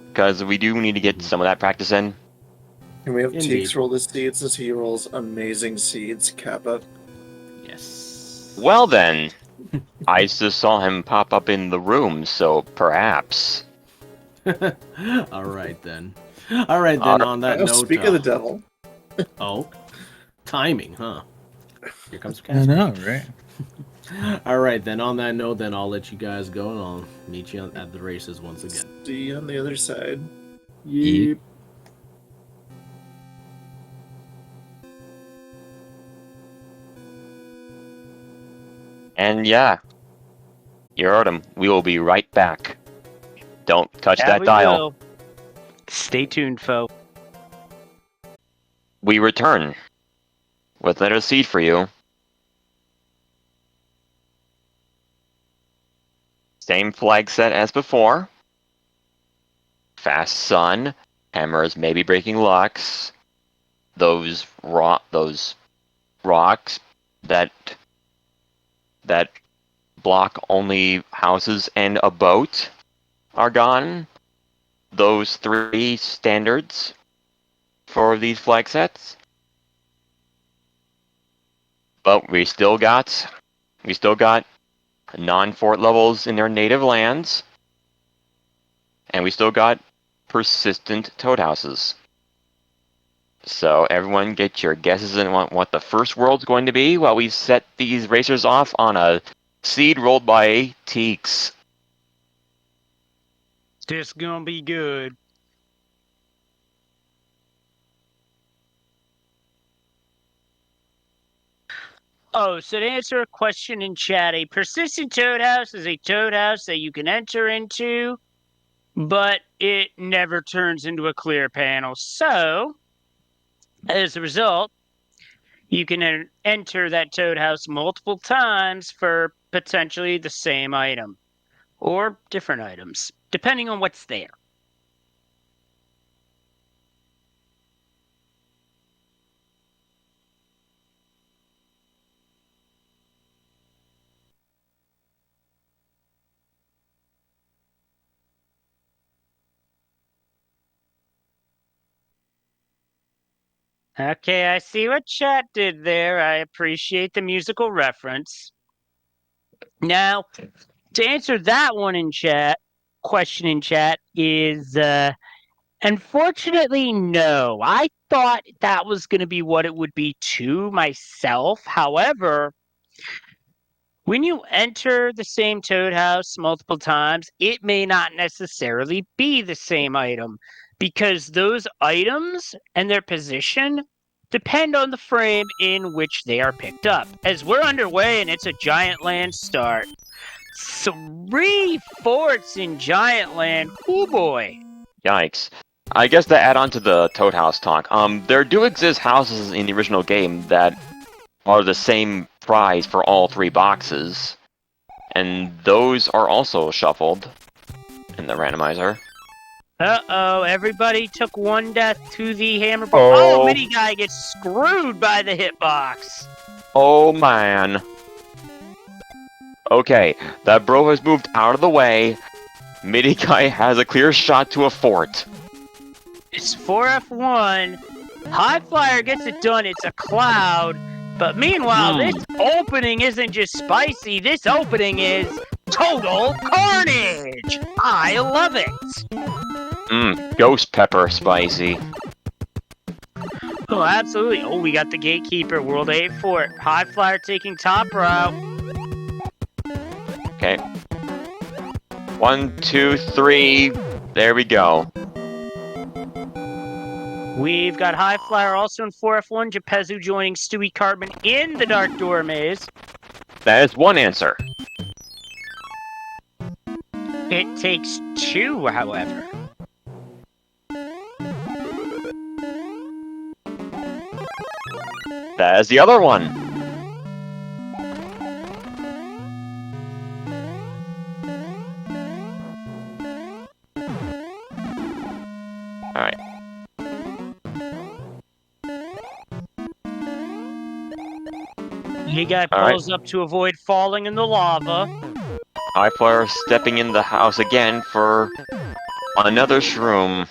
because we do need to get some of that practice in. Can we have Indeed. Teeks roll the seeds as he rolls amazing seeds, Kappa? Yes. Well then, I just saw him pop up in the room, so perhaps. All right then. On that note. Speak of the devil. Oh, timing, huh? Here comes I Casper. know, right? All right then. On that note, then I'll let you guys go, and I'll meet you at the races once again. See you on the other side. Yep. And yeah, you heard him. We will be right back. Don't touch Yeah, that we dial. will. Stay tuned, folks. We return with another seed for you. Same flag set as before. Fast Sun, hammers maybe breaking locks. Those rocks that block only houses and a boat are gone. Those 3 standards for these flag sets. But we still got non-fort levels in their native lands. And we still got persistent toad houses. So everyone get your guesses on what the first world's going to be while we set these racers off on a seed rolled by Teeks. This gonna be good. Oh, so to answer a question in chat, a persistent toad house is a toad house that you can enter into, but it never turns into a clear panel. So, as a result, you can enter that toad house multiple times for potentially the same item or different items, depending on what's there. Okay, I see what chat did there. I appreciate the musical reference. Now, to answer that one in chat, question in chat is unfortunately no. I thought that was going to be what it would be too myself. However, when you enter the same toad house multiple times, it may not necessarily be the same item because those items and their position depend on the frame in which they are picked up. As we're underway and it's a Giant Land start, 3 forts in Giant Land. Oh boy. Yikes. I guess to add on to the Toad House talk, there do exist houses in the original game that are the same prize for all 3 boxes, and those are also shuffled in the randomizer. Uh-oh, everybody took 1 death to the hammer ball. Oh, Mini Guy gets screwed by the hitbox. Oh, man. Okay, that bro has moved out of the way. Mini Guy has a clear shot to a fort. It's 4F1. High Flyer gets it done. It's a cloud. But meanwhile, this opening isn't just spicy. This opening is total carnage. I love it. Ghost pepper spicy. Oh, absolutely. Oh, we got the Gatekeeper. World 8 Fort. High Flyer taking top route. Okay. 1, 2, 3. There we go. We've got High Flyer also in 4F1. Jepezu joining Stewie Cartman in the Dark Door Maze. That is one answer. It takes 2, however. That is the other one. Alright. You guy pulls up to avoid falling in the lava. High Flyer stepping in the house again for another shroom.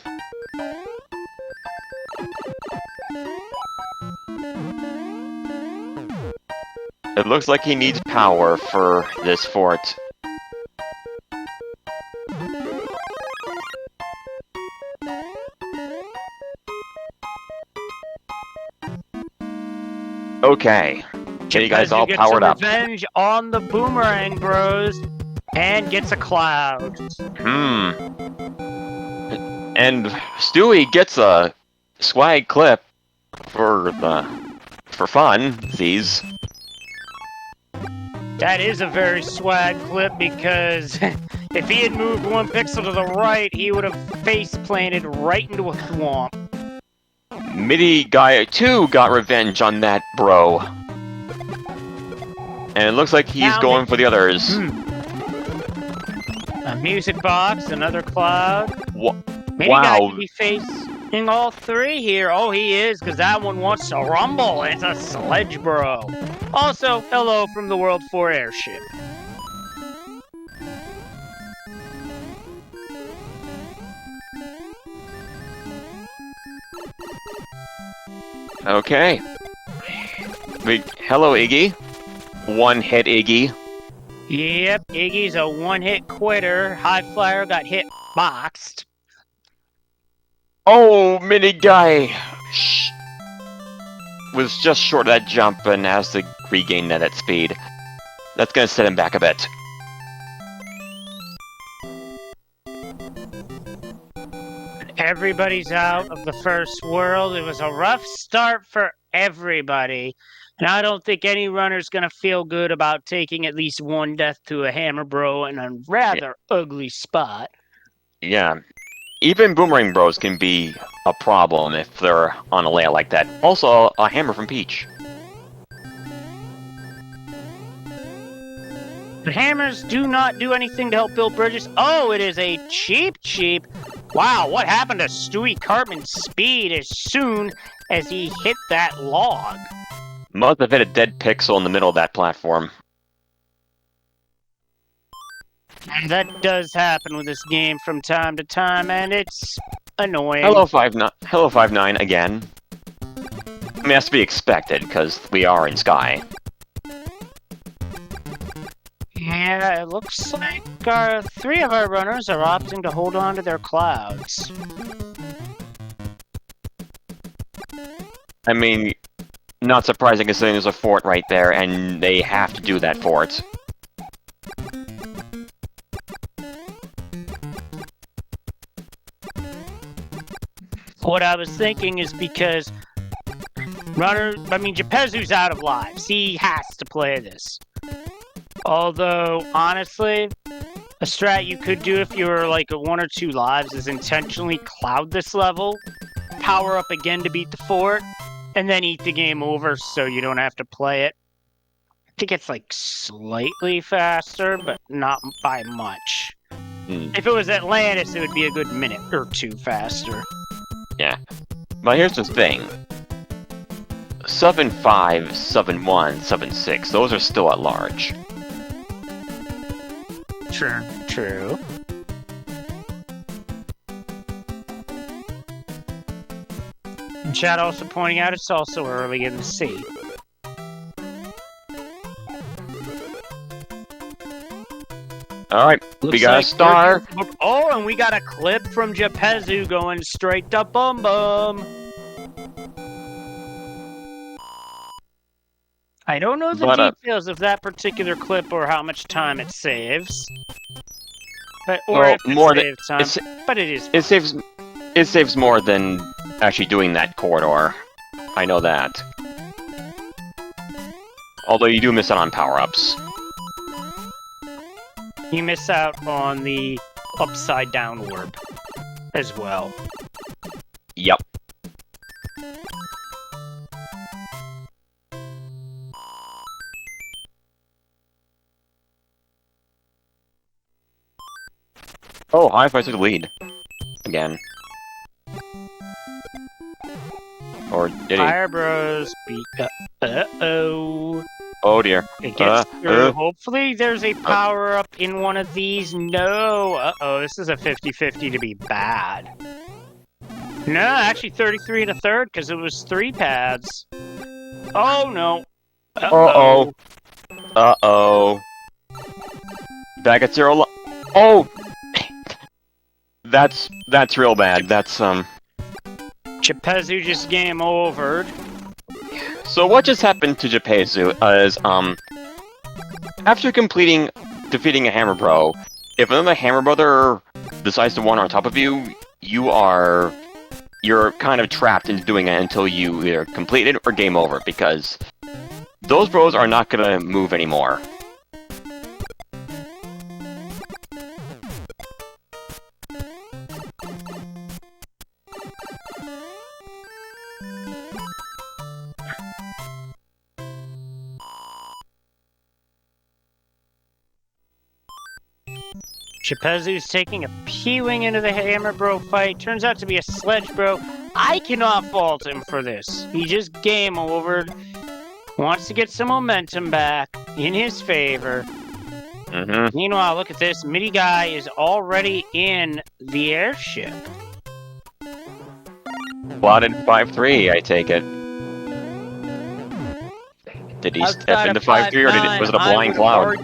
It looks like he needs power for this fort. Okay. Get you guys all powered up. Revenge on the Boomerang Bros and gets a cloud. And Stewie gets a swag clip for fun. These. That is a very swag clip because if he had moved 1 pixel to the right, he would have face planted right into a swamp. MIDI Guy 2 got revenge on that bro. And it looks like he's Found going it. for the others. A music box, another cloud. Maybe Wow. guy could be facing all 3 here. Oh, he is, because that one wants to rumble. It's a sledge bro. Also, hello from the World 4 airship. Okay. Hello, Iggy. One hit Iggy. Yep, Iggy's a one-hit quitter. High Flyer got hit boxed. Oh, MIDI Guy was just short of that jump and has to regain that at speed. That's gonna set him back a bit. Everybody's out of the first world. It was a rough start for everybody. And I don't think any runner's going to feel good about taking at least 1 death to a hammer bro in a rather ugly spot. Yeah. Even Boomerang Bros can be a problem if they're on a layout like that. Also, a hammer from Peach. But hammers do not do anything to help build bridges. Oh, it is a cheap. Wow, what happened to Stewie Cartman's speed as soon as he hit that log? Must have hit a dead pixel in the middle of that platform. And that does happen with this game from time to time, and it's annoying. Hello 5-9 again. I mean, that's to be expected, because we are in Sky. Yeah, it looks like 3 of our runners are opting to hold on to their clouds. I mean, not surprising considering there's a fort right there, and they have to do that fort. What I was thinking is because Gepezu's out of lives. He has to play this. Although, honestly, a strat you could do if you were like at 1 or 2 lives is intentionally cloud this level, power up again to beat the fort, and then eat the game over so you don't have to play it. I think it's like slightly faster, but not by much. If it was Atlantis, it would be a good minute or 2 faster. Yeah. But here's the thing. Sub and 5, Sub and 1, Sub and 6, those are still at large. True. And Chad also pointing out it's also early in the sea. Alright, we got a star. Oh, and we got a clip from Gepezu going straight to Bum Bum. I don't know the details of that particular clip or how much time it saves. But if it saves time, but it is fun. It saves more than actually doing that corridor. I know that. Although you do miss out on power-ups. You miss out on the upside down orb as well. Yep. Oh, Hi-Fi took the lead. Again. Or did he? Fire Bros beat uh-oh. Oh dear. It gets through. Hopefully there's a power-up in one of these. No. Uh-oh, this is a 50-50 to be bad. No, actually 33 and a third, because it was 3 pads. Oh, no. Uh-oh. Uh-oh. Back at 0. Oh! That's real bad. That's, Gepezu just game overed. So what just happened to Gepezu is, after defeating a Hammer Bro, if another Hammer Brother decides to wander on top of you, you're kind of trapped into doing it until you either complete it or game over, because those bros are not gonna move anymore. Chapezu's taking a P-Wing into the Hammer Bro fight. Turns out to be a Sledge Bro. I cannot fault him for this. He just game overed. Wants to get some momentum back in his favor. Meanwhile, look at this. Midi Guy is already in the airship. Plotted 5-3, I take it. Did he step into 5-3 or was it a blind cloud?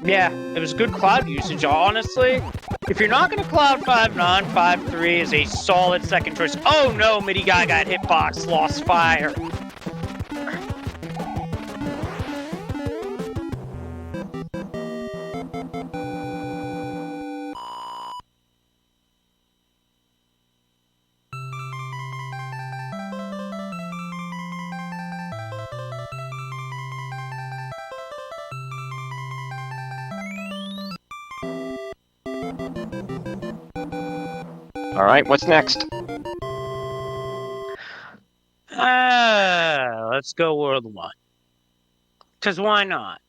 Yeah, it was good cloud usage, honestly. If you're not going to cloud 5-9, 5-3 is a solid second choice. Oh no, Midi Guy got hitbox, lost fire. Alright, what's next? Let's go World 1. Because why not?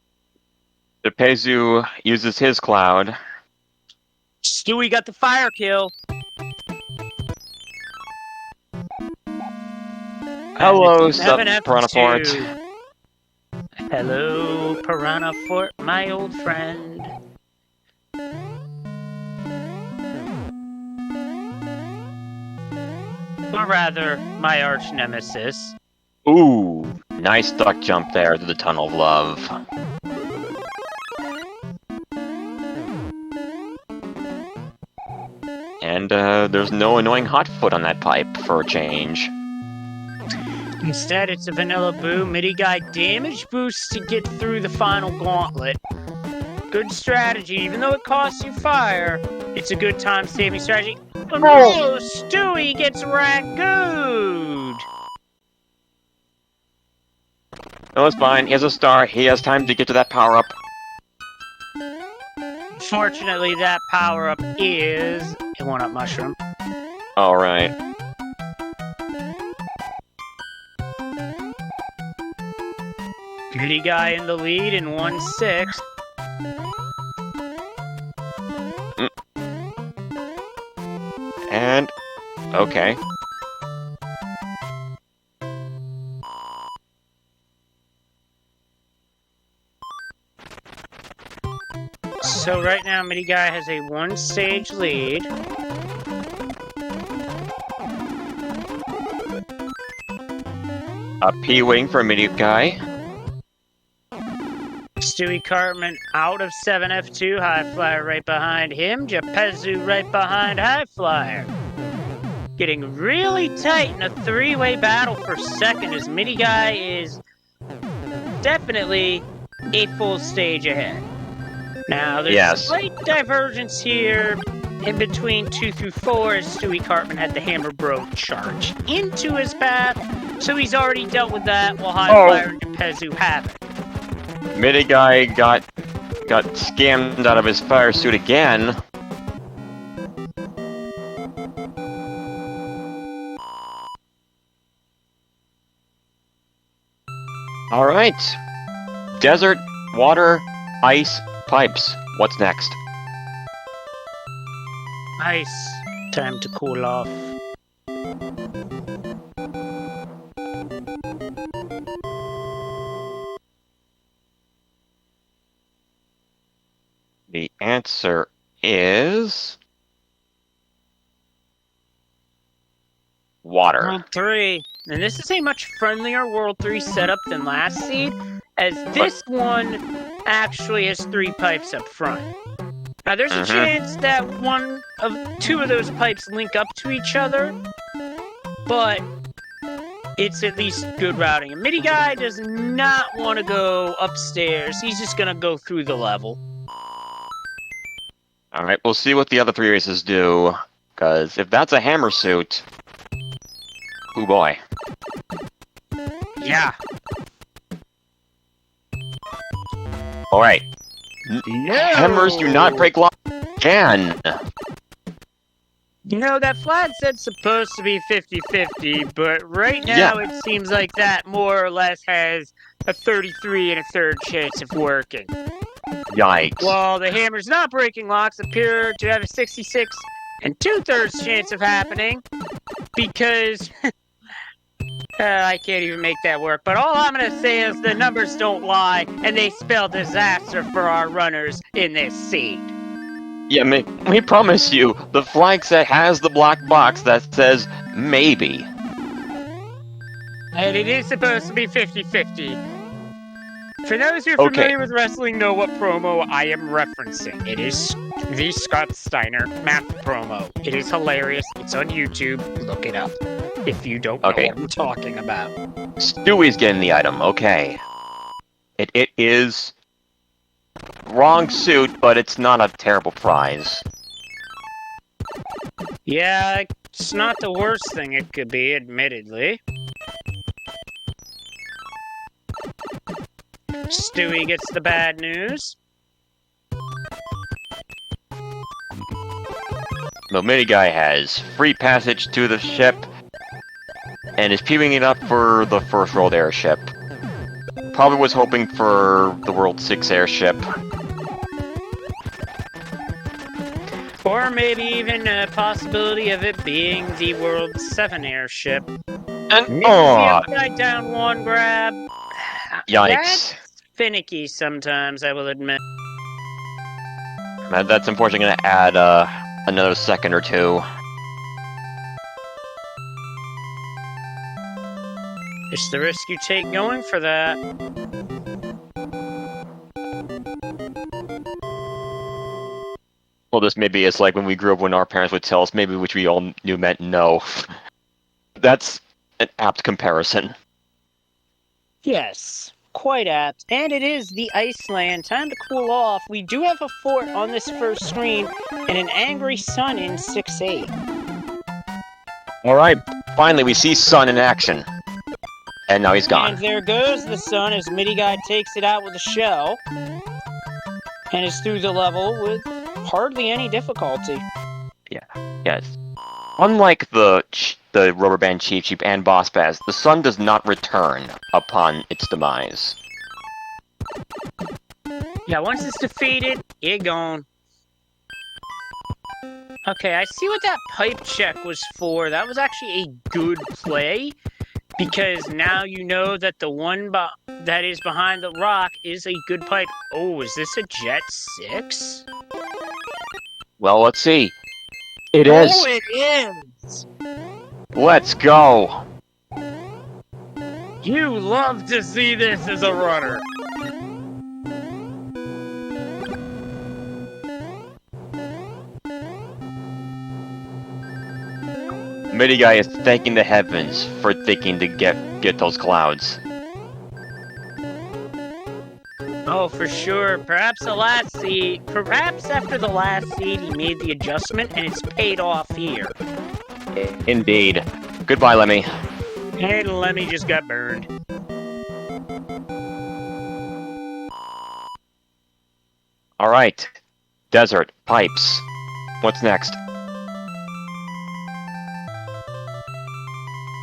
Chapezu uses his cloud. Stewie got the fire kill. Hello, F2. Piranha Fort. Hello, Piranha Fort, my old friend. Or rather, my arch nemesis. Ooh, nice duck jump there to the Tunnel of Love. And there's no annoying hot foot on that pipe for a change. Instead, it's a vanilla boo, Midi Guy damage boost to get through the final gauntlet. Good strategy, even though it costs you fire. It's a good time-saving strategy. Oh no, Stewie gets ragooed! No, it's fine. He has a star. He has time to get to that power-up. Fortunately, that power-up is a 1-up mushroom. Alright. Midi Guy in the lead in 1-6. And... okay. So right now, Midi Guy has a 1-stage lead. A P-Wing for Midi Guy. Stewie Cartman out of 7F2, High Flyer right behind him, Chapezu right behind High Flyer. Getting really tight in a three-way battle for second as Midi Guy is definitely a full stage ahead. Now, there's a slight divergence here in between 2 through 4 as Stewie Cartman had the Hammer Bro charge into his path, so he's already dealt with that while High Flyer and Chapezu haven't. Midi Guy got scammed out of his fire suit again. Alright. Desert, water, ice, pipes. What's next? Ice. Time to cool off. The answer is... water. World 3. And this is a much friendlier World 3 setup than last seed, as this one actually has 3 pipes up front. Now there's a chance that 2 of those pipes link up to each other, but it's at least good routing. And Midi Guy does not want to go upstairs, he's just going to go through the level. Alright, we'll see what the other 3 races do, because if that's a hammer suit... oh boy. Yeah. Alright. Hammers do not break lock again. You know, that flag said supposed to be 50-50, but right now it seems like that more or less has a 33 and a third chance of working. Yikes. Well, the hammer's not breaking locks appear to have a 66 and 2/3 chance of happening because I can't even make that work. But all I'm going to say is the numbers don't lie, and they spell disaster for our runners in this seat. Yeah, we promise you, the flag set has the black box that says maybe. And it is supposed to be 50-50. For those who are Okay. familiar with wrestling, know what promo I am referencing. It is the Scott Steiner math promo. It is hilarious. It's on YouTube. Look it up if you don't know Okay. what I'm talking about. Stewie's getting the item, okay. It is wrong suit, but it's not a terrible prize. Yeah, it's not the worst thing it could be, admittedly. Stewie gets the bad news. The mini guy has free passage to the ship and is queuing it up for the first world airship. Probably was hoping for the World 6 airship. Or maybe even a possibility of it being the World 7 airship. And Maybe the upside down one grab. yikes. That's finicky sometimes, I will admit. That's unfortunately going to add another second or two. It's the risk you take going for that. Well, this maybe is like when we grew up when our parents would tell us maybe which we all knew meant no. That's an apt comparison. Yes, quite apt. And it is the Iceland. Time to cool off. We do have a fort on this first screen and an angry sun in 6-8. Alright, finally we see Sun in action. And now he's And gone. there goes the sun as Midi Guy takes it out with a shell. And is through the level with hardly any difficulty. Yes. Unlike the Rubber Band Chief Sheep and Boss Bass, the Sun does not return upon its demise. Yeah, once it's defeated, it gone. Okay, I see what that pipe check was for. That was actually a good play. Because now you know that the one that is behind the rock is a good pipe. Oh, is this a Jet 6? Well, let's see. It is. Oh, it is! Let's go. You love to see this as a runner. Midi Guy is thanking the heavens for thinking to get those clouds. Oh, for sure. Perhaps after the last seed, he made the adjustment, and it's paid off here. Indeed. Goodbye, Lemmy. And Lemmy just got burned. Alright. Desert. Pipes. What's next?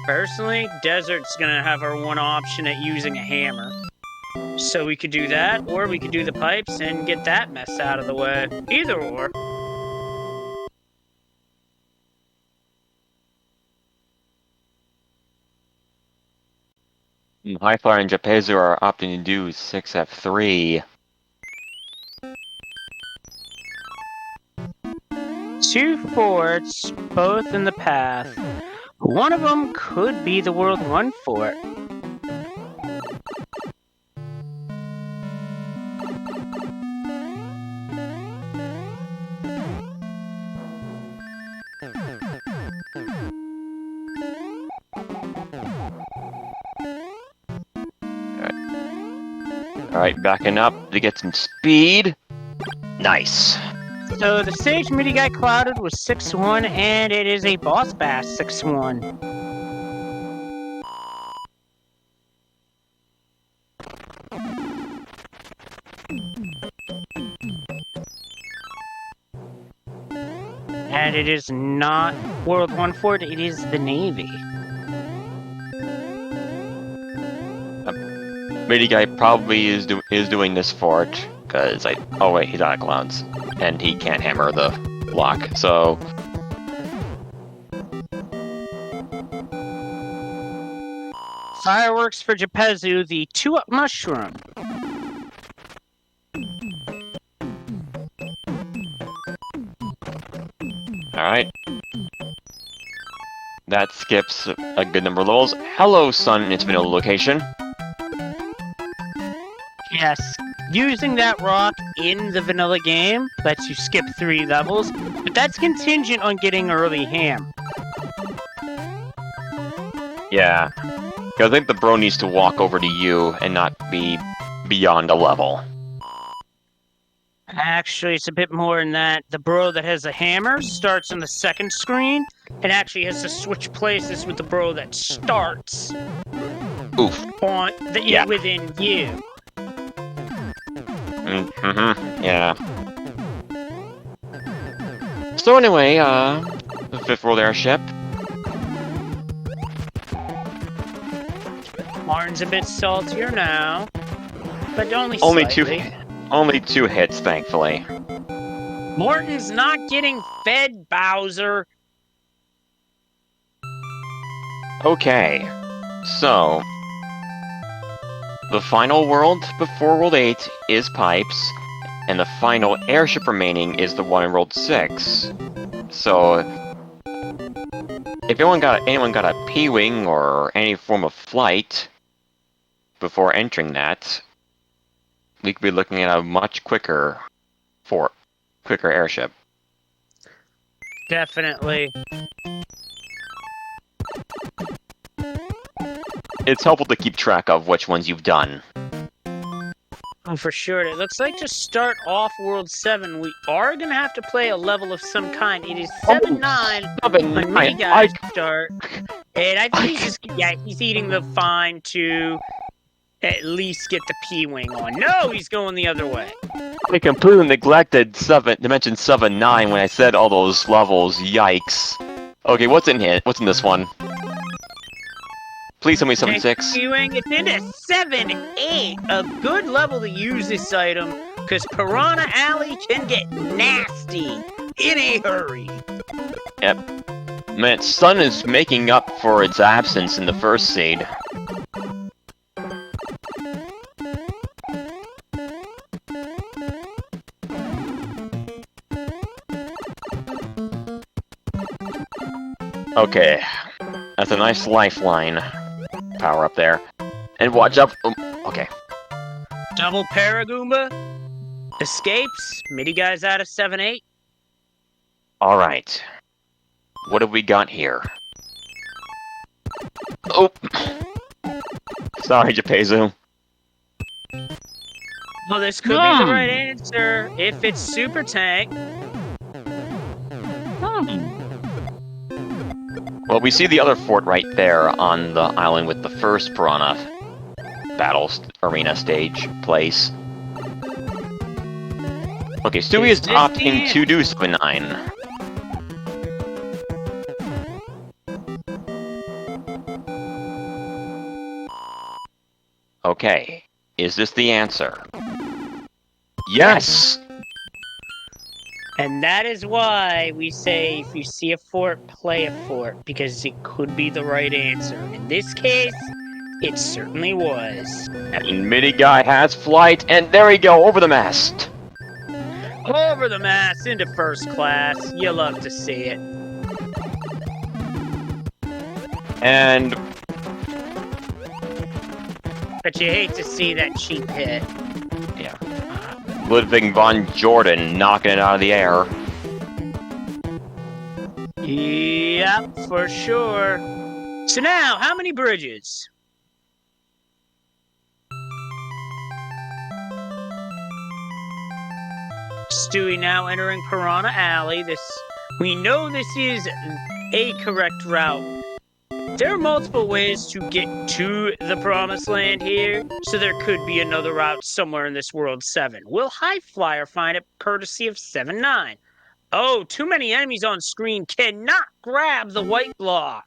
Personally, Desert's gonna have our one option at using a hammer. So we could do that, or we could do the pipes and get that mess out of the way. Either or. Highflyer and Japezu are opting to do 6F3. Two forts, both in the path. One of them could be the World 1 fort. Alright, backing up to get some speed. Nice. So the stage Midi Guy clouded was 6-1, and it is a Boss Bass 6-1. And it is not World 1 Fort, it is the Navy. Midi Guy probably is doing this fort, Because oh wait, he's out of clouds. And he can't hammer the block, so... Fireworks for Gepezu, the 2-up mushroom. Alright. That skips a good number of levels. Hello, Sun in its vanilla location. Yes, using that rock in the vanilla game lets you skip 3 levels, but that's contingent on getting early ham. Yeah. Because I think the bro needs to walk over to you and not be beyond a level. Actually, it's a bit more than that. The bro that has a hammer starts on the second screen and actually has to switch places with the bro that starts Oof. on Yeah. within you. Mm-hmm. Yeah. So anyway, the 5th World Airship. Martin's a bit saltier now, but only Only slightly. Only 2 hits, thankfully. Morton's not getting fed, Bowser. Okay. So... the final world before World 8 is Pipes, and the final airship remaining is the one in World 6. So... if anyone got a P-Wing or any form of flight before entering that, we could be looking at a much quicker airship. Definitely. It's helpful to keep track of which ones you've done. Oh, for sure. It looks like to start off World 7, we are going to have to play a level of some kind. It is 7-9 on Mini Guys start. And I think he's eating the fine to at least get the P-Wing on. No, he's going the other way. I completely neglected to mention 7-9 when I said all those levels. Yikes. Okay, what's in this one? Please tell me 7-6. P-Wing, it's into 7-8. A good level to use this item, because Piranha Alley can get nasty in a hurry. Yep. Man, Sun is making up for its absence in the first seed. Okay. That's a nice lifeline. Power up there. And watch up. Okay. Double Paragoomba. Escapes. Midi guys out of 7-8. Alright. What have we got here? Oh! Sorry, Gepezu. Well, this could be the right answer if it's Super Tank. Well, we see the other fort right there on the island with the first Piranha arena stage place. Okay, Stewie is opting to do 7-9. Okay, is this the answer? Yes! And that is why we say if you see a fort, play a fort, because it could be the right answer. In this case, it certainly was. And Mini Guy has flight, and there we go, over the mast! Over the mast into first class. You love to see it. And... but you hate to see that cheap hit. yeah. Ludwig von Jordan knocking it out of the air. Yep, for sure. So now, how many bridges? Stewie now entering Piranha Alley. We know this is a correct route. There are multiple ways to get to the Promised Land here, so there could be another route somewhere in this World 7. Will High Flyer find it courtesy of 7-9? Oh, too many enemies on screen cannot grab the white block.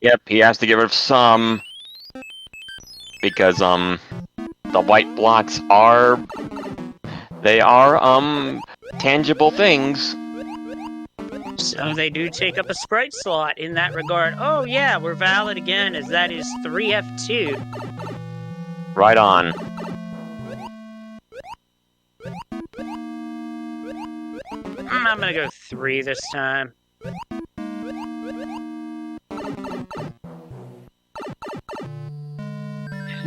Yep, he has to get rid of some. Because, the white blocks are... They are, tangible things. So they do take up a sprite slot in that regard. Oh yeah, we're valid again, as that is 3F2. Right on. I'm gonna go 3 this time.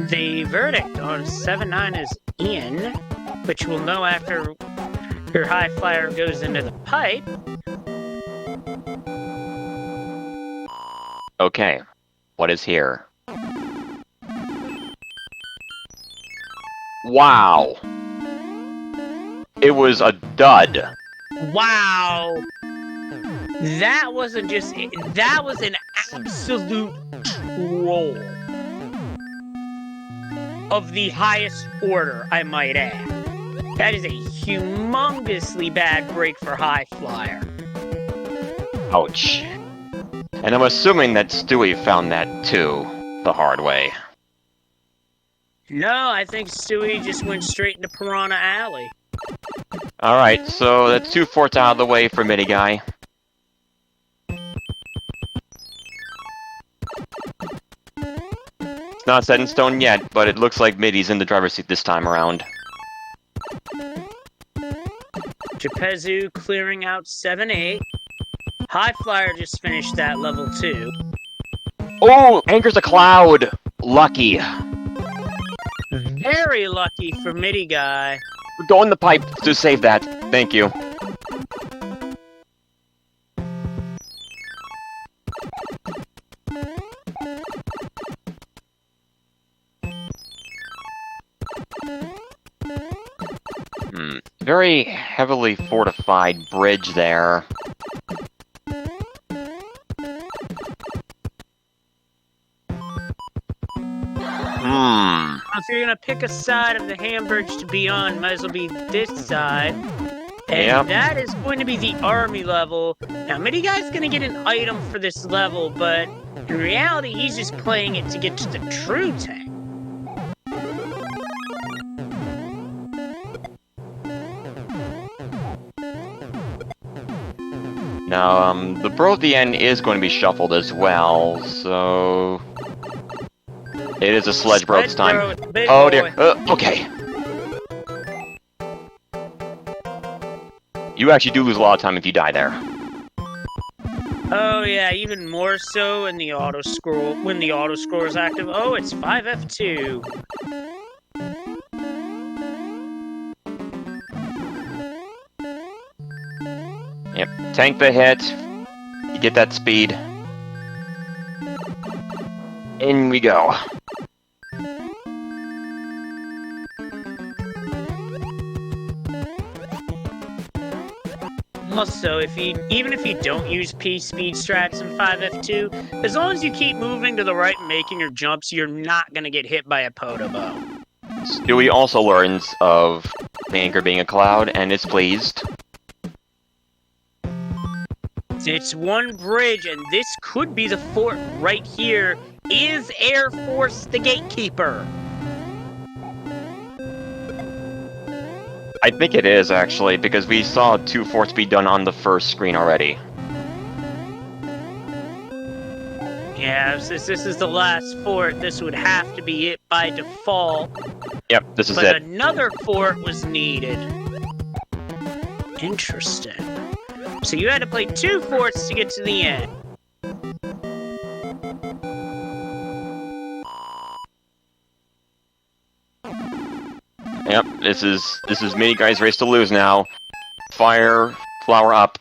The verdict on 7-9 is in, which we'll know after your high flyer goes into the pipe. Okay. What is here? Wow. It was a dud. Wow! That wasn't just... That was an absolute troll. Of the highest order, I might add. That is a humongously bad break for high flyer. Ouch. And I'm assuming that Stewie found that too, the hard way. No, I think Stewie just went straight into Piranha Alley. Alright, so that's 2 forts out of the way for Midi Guy. It's not set in stone yet, but it looks like Midi's in the driver's seat this time around. Gepezu clearing out 7-8. High Flyer just finished that level 2. Oh, anchors a cloud! Lucky. Very lucky for Midi Guy. Go in the pipe to save that. Thank you. Very heavily fortified bridge there. If you're gonna pick a side of the Hambridge to be on, might as well be this side. And that is going to be the army level. Now, Midi Guy's gonna get an item for this level, but in reality, he's just playing it to get to the true tank. Now, the Brothian is going to be shuffled as well, so... It is a Sledge Broth's time. Oh dear, okay. You actually do lose a lot of time if you die there. Oh yeah, even more so in the auto scroll when the auto scroll is active. Oh, it's 5F2. Yep, tank the hit. You get that speed. In we go. Also, even if you don't use P-speed strats in 5F2, as long as you keep moving to the right and making your jumps, you're not gonna get hit by a Podobo. Stewie also learns of the anchor being a cloud and is pleased. It's one bridge, and this could be the fort right here. Is Air Force the gatekeeper? I think it is, actually, because we saw 2 forts be done on the first screen already. Yeah, since this is the last fort, this would have to be it by default. Yep, this is but it. Another fort was needed. Interesting. So you had to play 2 forts to get to the end. Yep, this is Midi Guy's race to lose now. Fire, flower up.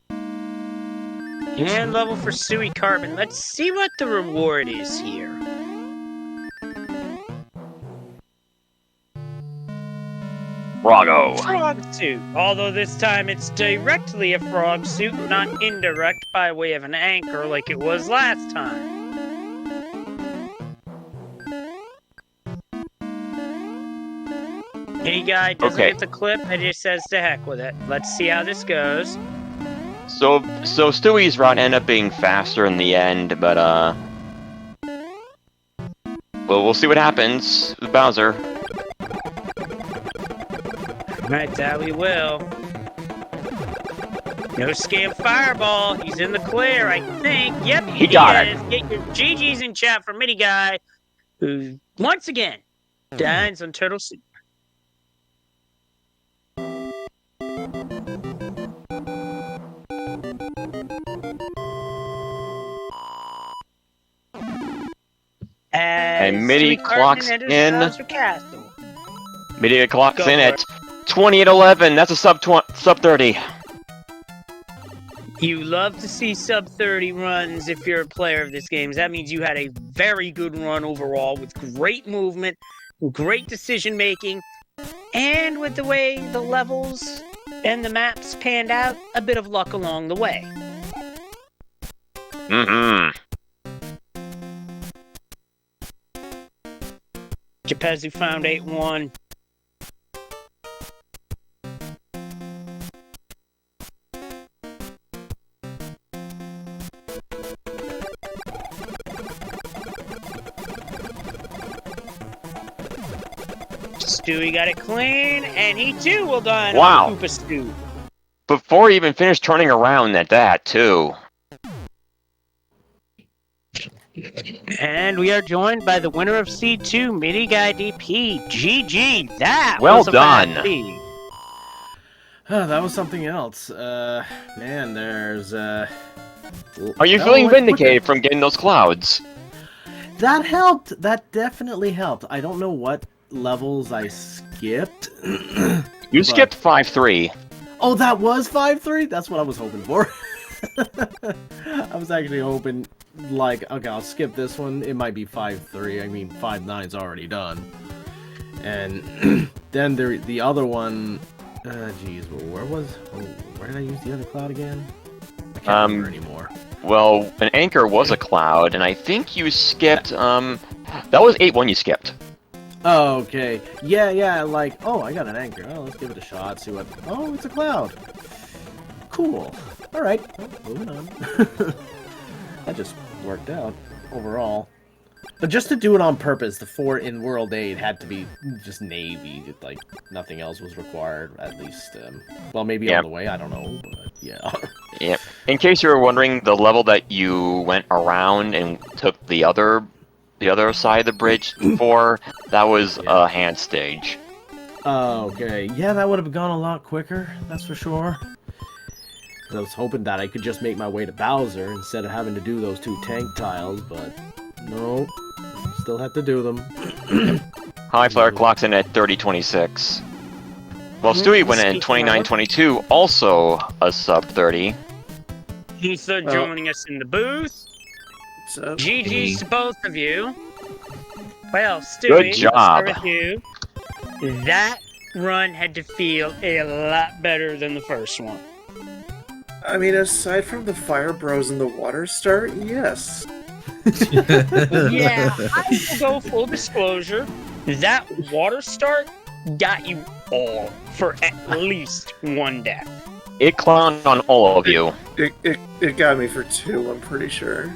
And level for Stewie Carbon. Let's see what the reward is here. Froggo. Frog suit. Although this time it's directly a frog suit, not indirect by way of an anchor like it was last time. Any guy doesn't get the clip and just says to heck with it. Let's see how this goes. So Stewie's route ended up being faster in the end, but well, we'll see what happens with Bowser. Alright, that we will. No scam fireball. He's in the clear, I think. Yep, He got is. Get your GG's in chat for Mini Guy, who once again dines on turtle soup. And Midi Stewie clocks Cartman enters in. Bowser Castle. Media clocks Go in for at 20 at 11. That's a sub 30. You love to see sub 30 runs if you're a player of this game. That means you had a very good run overall with great movement, great decision making, and with the way the levels and the maps panned out, a bit of luck along the way. Mm-hmm. Gepezu found 8-1. Stewie got it clean, and he too will dine Wow. on Koopa Stew. Before he even finished turning around at that, too. And we are joined by the winner of C2, Mini Guy DP. GG, that Well was a done. fast lead. That was something else. Man, there's Are you that feeling one went vindicated from getting those clouds? That helped. That definitely helped. I don't know what levels I skipped. You But- skipped 5-3. Oh, that was 5-3? That's what I was hoping for. I was actually hoping, like, okay, I'll skip this one. It might be 5-3. I mean, 5-9's already done. And then the other one... Geez, where did I use the other cloud again? I can't remember anymore. Well, an anchor was a cloud, and I think you skipped, that was 8-1 you skipped. Oh, okay. Yeah, like, oh, I got an anchor. Oh, let's give it a shot, see what... Oh, it's a cloud. Cool. Alright, well, moving on. That just worked out, overall. But just to do it on purpose, the 4 in World 8 had to be just Navy. Like, nothing else was required, at least. Well, maybe on the way, I don't know, but yeah. Yep. In case you were wondering, the level that you went around and took the other side of the bridge for, that was a hand stage. Oh, okay. Yeah, that would have gone a lot quicker, that's for sure. I was hoping that I could just make my way to Bowser instead of having to do those 2 tank tiles, but no, still had to do them. High Flyer clocks in at 30-26. Well, Stewie went in 29-22, also a sub 30. He's joining us in the booth. GG's to both of you. Well, Stewie, Good job. let's start with you. That run had to feel a lot better than the first one. I mean, aside from the Fire Bros and the Water Start, yes. Yeah, I will go full disclosure. That water start got you all for at least one death. It clowned on all of you. It got me for 2, I'm pretty sure.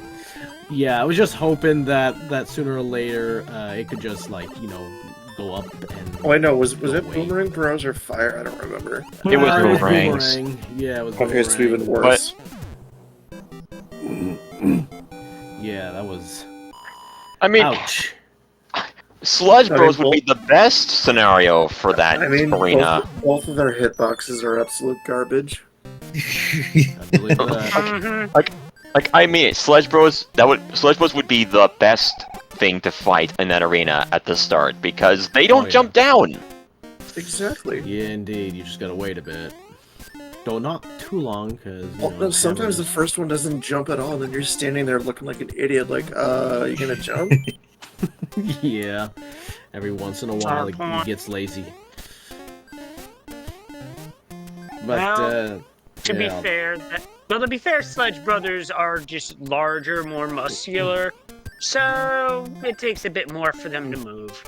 Yeah, I was just hoping that sooner or later it could just, like, you know, go up and... Oh, I know. Was go it away. Boomerang Bros or Fire? I don't remember. It was It was boomerangs. boomerang. Yeah, it was Okay, it's even boomerang. worse. Yeah, that was... I mean, Ouch. Sludge I mean, Bros would be the best scenario for that I mean, arena. both of their hitboxes are absolute garbage. I believe that. Mhm. Like, I mean, Sludge Bros would be the best thing to fight in that arena at the start because they don't yeah. jump down. Exactly. Yeah, indeed. You just gotta wait a bit. Though not too long, because... Well, no, sometimes the first one doesn't jump at all, and then you're standing there looking like an idiot, like, you gonna jump? Yeah. Every once in a while, he gets lazy. But, Well, To be yeah. fair, to be fair, Sludge Brothers are just larger, more muscular, so it takes a bit more for them to move.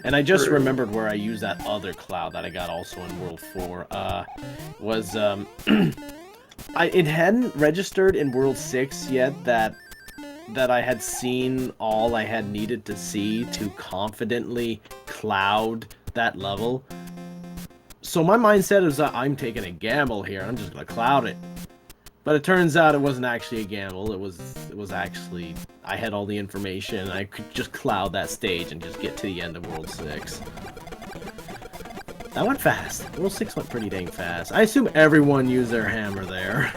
And I just True. remembered where I used that other cloud that I got also in World 4. Was it hadn't registered in World 6 yet that I had seen all I had needed to see to confidently cloud that level. So my mindset is that I'm taking a gamble here. I'm just gonna cloud it. But it turns out it wasn't actually a gamble. It was actually I had all the information. I could just cloud that stage and just get to the end of World 6. That went fast. World 6 went pretty dang fast. I assume everyone used their hammer there.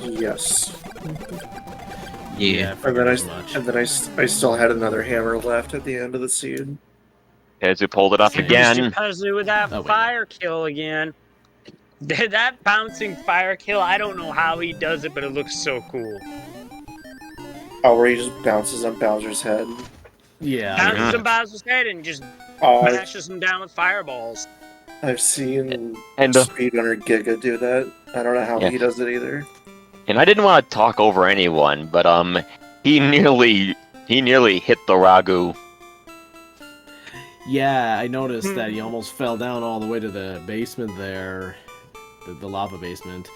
Yes. Yeah. And then I still had another hammer left at the end of the seed. Kazu pulled it up again. Kazu with that fire kill again. That bouncing fire kill, I don't know how he does it, but it looks so cool. Oh, where he just bounces on Bowser's head. Yeah. Bounces on Bowser's head and just mashes him down with fireballs. I've seen And speedrunner Giga do that. I don't know how he does it either. And I didn't want to talk over anyone, but he nearly hit the Ragu. Yeah, I noticed that he almost fell down all the way to the basement there. The lava basement.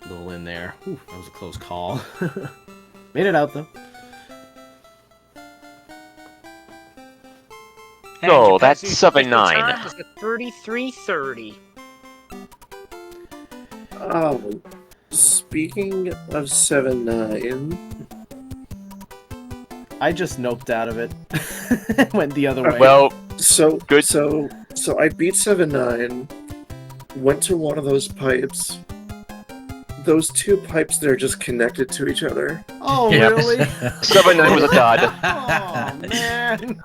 A little in there. Whew, that was a close call. Made it out, though. So, that's Geppetto's 7-9. time was a 33:30. Oh, speaking of 7-9... I just noped out of it. Went the other way. Well, So good. So I beat 7-9, went to one of those pipes. Those two pipes there just connected to each other. Oh, Yep. really? 7-9 was a dud. Oh, man.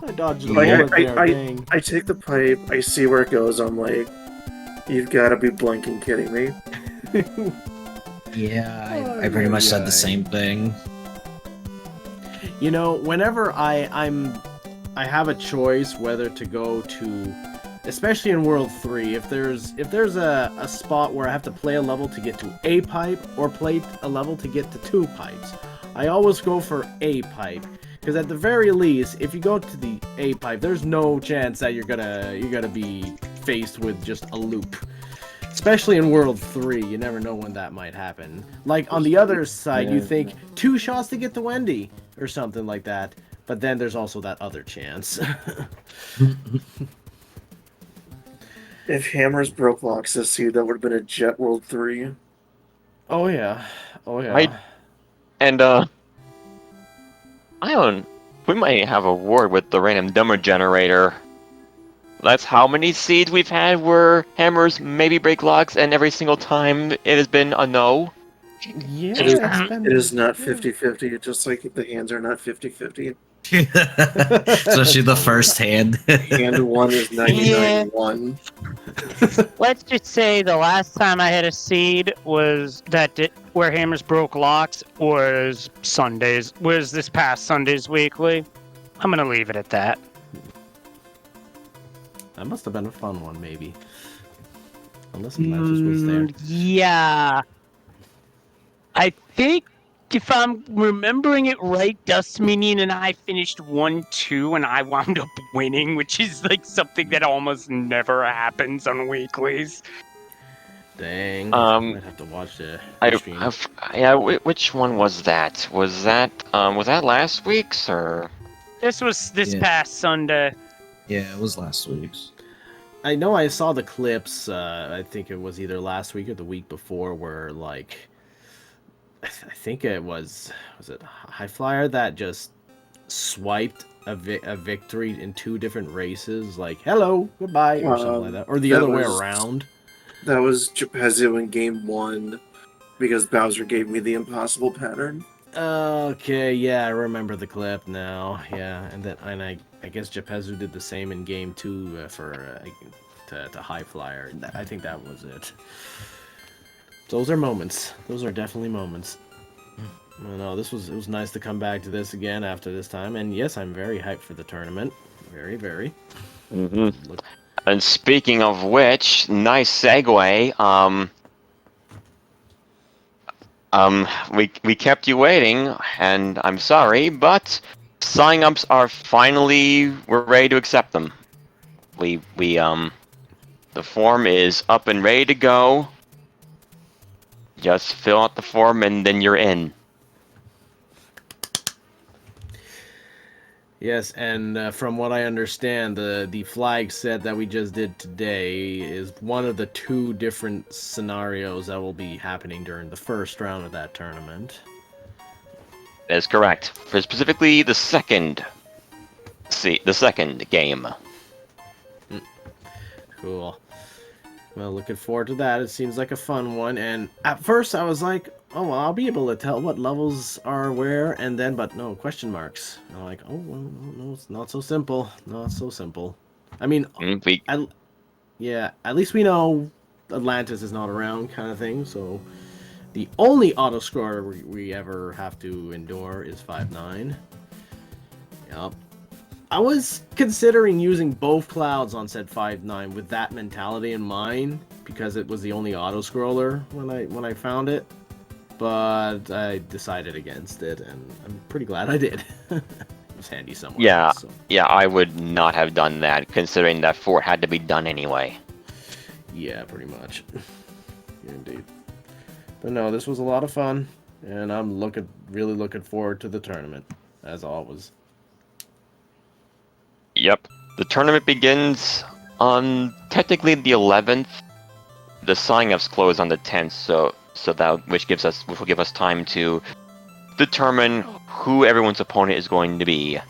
I dodged the Like, bullet there, dang. I take the pipe, I see where it goes, I'm like, you've got to be blanking kidding me. Yeah, I pretty much said the same thing. You know, whenever I have a choice whether to go to, especially in World 3, if there's a spot where I have to play a level to get to a pipe or play a level to get to 2 pipes, I always go for a pipe. Because at the very least, if you go to the A pipe, there's no chance that you're gonna be faced with just a loop. Especially in World 3, you never know when that might happen. Like, on the other side, you think 2 shots to get to Wendy, or something like that. But then there's also that other chance. If Hammers broke locks this seed, that would have been a Jet World 3. Oh yeah. Oh yeah. Right. And, we might have a war with the random number generator. That's how many seeds we've had where hammers maybe break locks, and every single time it has been a no. Yeah, It is not 50-50, just like the hands are not 50-50. Especially the first hand. Hand 1 is 99-1. Let's just say the last time I had a seed was where hammers broke locks was this past Sunday's weekly. I'm gonna leave it at that. That must have been a fun one, maybe. Unless Atlantis was there. Yeah. I think if I'm remembering it right, Dust Minion and I finished 1-2 and I wound up winning, which is like something that almost never happens on weeklies. Dang. Might have to watch the stream. Which one was that? Was that last week's or? This was this past Sunday. Yeah, it was last week's. I know I saw the clips, I think it was either last week or the week before, where, like, I think it was it High Flyer that just swiped a victory in 2 different races, like, hello, goodbye, or something like that. Or the other way around. That was Geppetto in game 1, because Bowser gave me the impossible pattern. Okay, yeah, I remember the clip now. Yeah, and I guess Geppetto did the same in game 2 to High Flyer. I think that was it. Those are moments. Those are definitely moments. No, it was nice to come back to this again after this time. And yes, I'm very hyped for the tournament. Very, very. Mm-hmm. And speaking of which, nice segue. We kept you waiting, and I'm sorry, but sign-ups are we're ready to accept them. The form is up and ready to go. Just fill out the form and then you're in. Yes, and from what I understand, the flag set that we just did today is one of the 2 different scenarios that will be happening during the first round of that tournament. That is correct. For specifically the second game. Cool. Well, looking forward to that. It seems like a fun one. And at first I was like, oh, well, I'll be able to tell what levels are where. And then, but no, question marks. And I'm like, oh, well, no, it's not so simple. Not so simple. I mean, yeah, at least we know Atlantis is not around kind of thing. So the only auto-scroller we ever have to endure is 5-9. Yup. I was considering using both clouds on said 5-9 with that mentality in mind because it was the only auto-scroller when I found it, but I decided against it, and I'm pretty glad I did. It was handy somewhere. Yeah, else, so. yeah, I would not have done that, considering that 4 had to be done anyway. Yeah, pretty much. Yeah, indeed. But no, this was a lot of fun, and I'm really looking forward to the tournament, as always. Yep. The tournament begins on technically the 11th. The sign-ups close on the 10th, so that which will give us time to determine who everyone's opponent is going to be.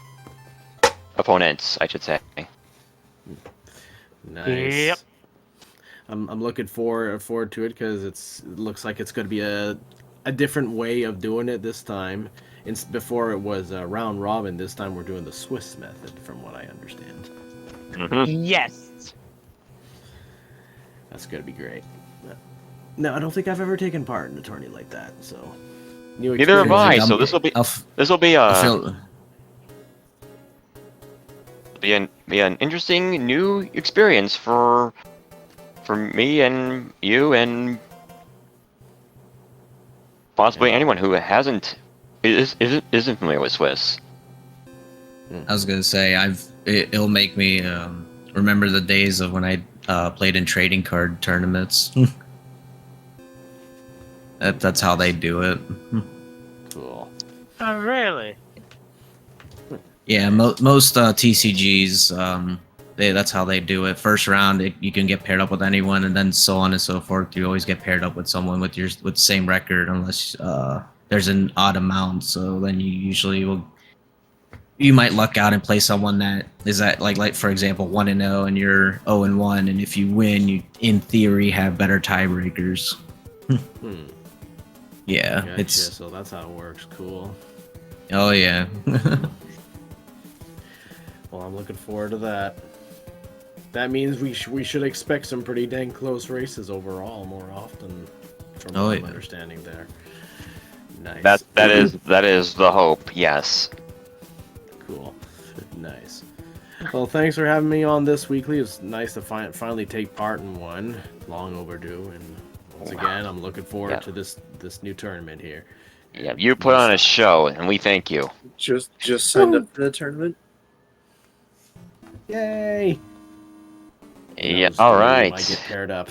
Opponents, I should say. Nice. Yep. I'm looking forward to it because it looks like it's going to be a different way of doing it this time. Before it was round robin, this time we're doing the Swiss method, from what I understand. Mm-hmm. Yes. That's going to be great. No, I don't think I've ever taken part in a tourney like that, so new Neither have I. experience. So this will be an interesting new experience for me and you and possibly anyone who isn't familiar with Swiss. I was gonna say it'll make me remember the days of when I played in trading card tournaments. That's how they do it. Cool. Oh, really? Yeah, most TCGs, that's how they do it. First round, you can get paired up with anyone, and then so on and so forth. You always get paired up with someone with the same record, unless there's an odd amount. So then you might luck out and play someone that is at like for example 1-0, and you're 0-1, and if you win, you in theory have better tiebreakers. Yeah, Gotcha. So that's how it works. Cool. Oh yeah. Well, I'm looking forward to that. That means we should expect some pretty dang close races overall more often, from what I'm understanding there. Nice. That is the hope. Yes. Cool. Nice. Well, thanks for having me on this weekly. It's nice to finally take part in one. Long overdue, and once again, I'm looking forward to this new tournament here. Yeah, you put on a show, and we thank you. Just signed up for the tournament. Yay! Yeah. All right. I get paired up.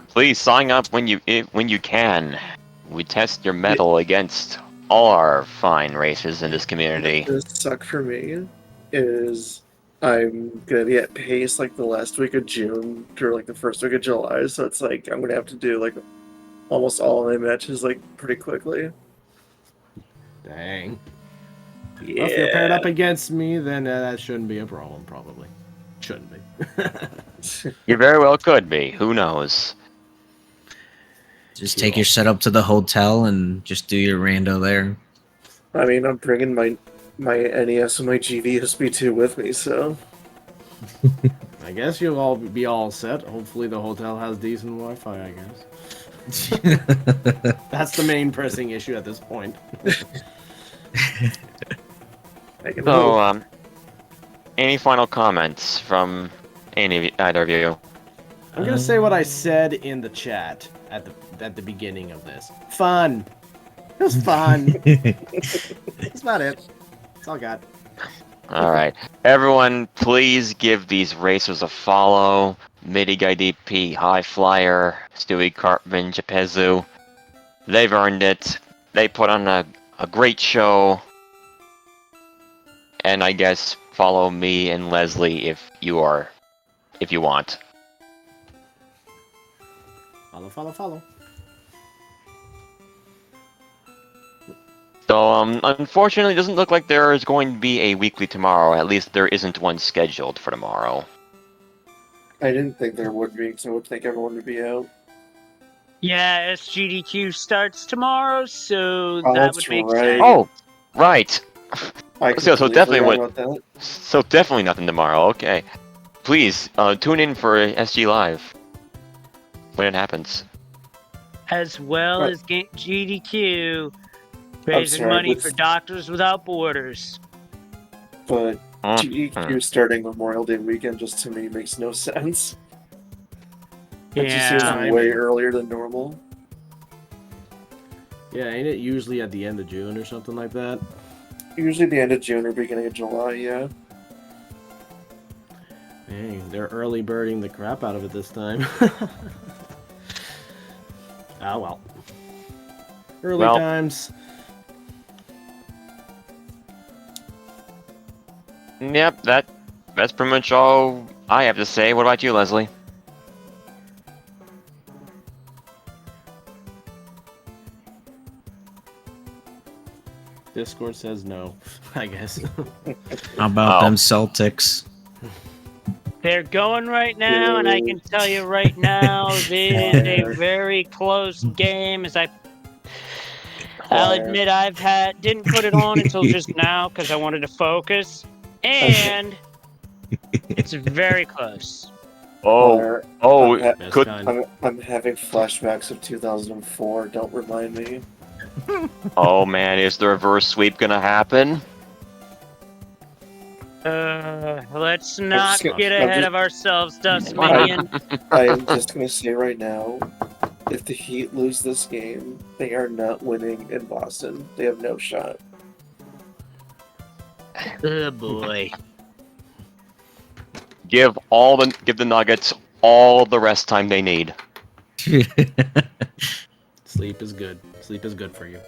Please sign up when you can. We test your mettle against all our fine races in this community. What does suck for me is I'm gonna be at pace like the last week of June through like the first week of July, so it's like I'm gonna have to do like almost all of my matches like pretty quickly. Dang. Yeah. Well, if you're paired up against me, then that shouldn't be a problem, probably. Shouldn't be. You very well could be. Who knows? Just take your setup to the hotel and just do your rando there. I mean, I'm bringing my NES and my GVSB2 with me, so. I guess you'll all be all set. Hopefully the hotel has decent Wi-Fi, I guess. That's the main pressing issue at this point. So, any final comments from either of you? I'm gonna say what I said in the chat at the beginning of this. Fun. It was fun. That's about it. That's all I got. All right, everyone, please give these racers a follow. Midig IDP, High Flyer, Stewie Cartman, Japezu. They've earned it. They put on a great show. and I guess follow me and Leslie if you want. Follow. So, unfortunately, it doesn't look like there is going to be a weekly tomorrow. At least there isn't one scheduled for tomorrow. I didn't think there would be, because I would think everyone would be out. Yeah, SGDQ starts tomorrow, so Oh, that that's would make right. sense. Oh, right. I So completely definitely forgot about that. So definitely nothing tomorrow. Okay, please tune in for SG Live when it happens. As well Right. as GDQ, raising sorry, money but- for Doctors Without Borders. But Mhm. GEQ starting Memorial Day weekend just to me makes no sense. It just seems Yeah, way earlier than normal. Yeah, ain't it usually at the end of June or something like that? Usually the end of June or beginning of July, yeah. Dang, they're early birding the crap out of it this time. Ah, well. Early Well. times. Yep, that's pretty much all I have to say. What about you, Leslie? Discord says no, I guess. How about Oh. them Celtics? they're going right now, and I can tell you right now, it is a very close game. I'll admit didn't put it on until just now because I wanted to focus, and it's very close. Fire. I'm, Best could kind. I'm having flashbacks of 2004. Don't remind me. oh man, is the reverse sweep gonna happen? Let's not just gonna- get I'm ahead just- of ourselves, Dust Minion. I am just gonna say right now, if the Heat lose this game, they are not winning in Boston. They have no shot. Oh boy. Give the Nuggets all the rest time they need. Sleep is good. Sleep is good for you.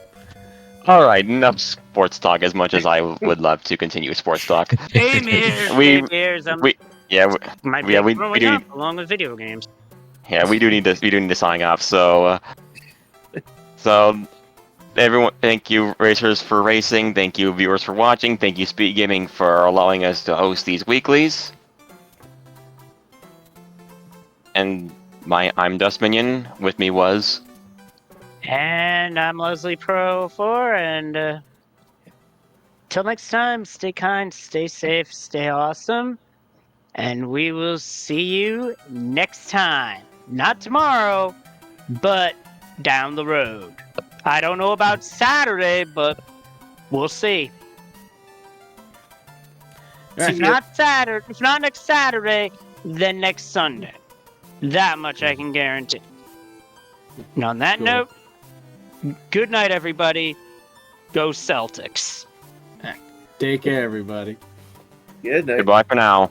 All right, enough sports talk. As much as I would love to continue sports talk, Same here. We- Same here. I'm my yeah, pick we growing do up along with video games. yeah, we do need to sign off. So, everyone, thank you racers for racing. Thank you viewers for watching. Thank you Speed Gaming for allowing us to host these weeklies. And I'm Dust Minion. With me was. And I'm Leslie Pro 4, and till next time, stay kind, stay safe, stay awesome, and we will see you next time. Not tomorrow, but down the road. I don't know about Saturday, but we'll see. If not Saturday, if not next Saturday, then next Sunday. That much I can guarantee. And on that Cool. note, good night, everybody. Go Celtics. Take care, everybody. Good night. Goodbye for now.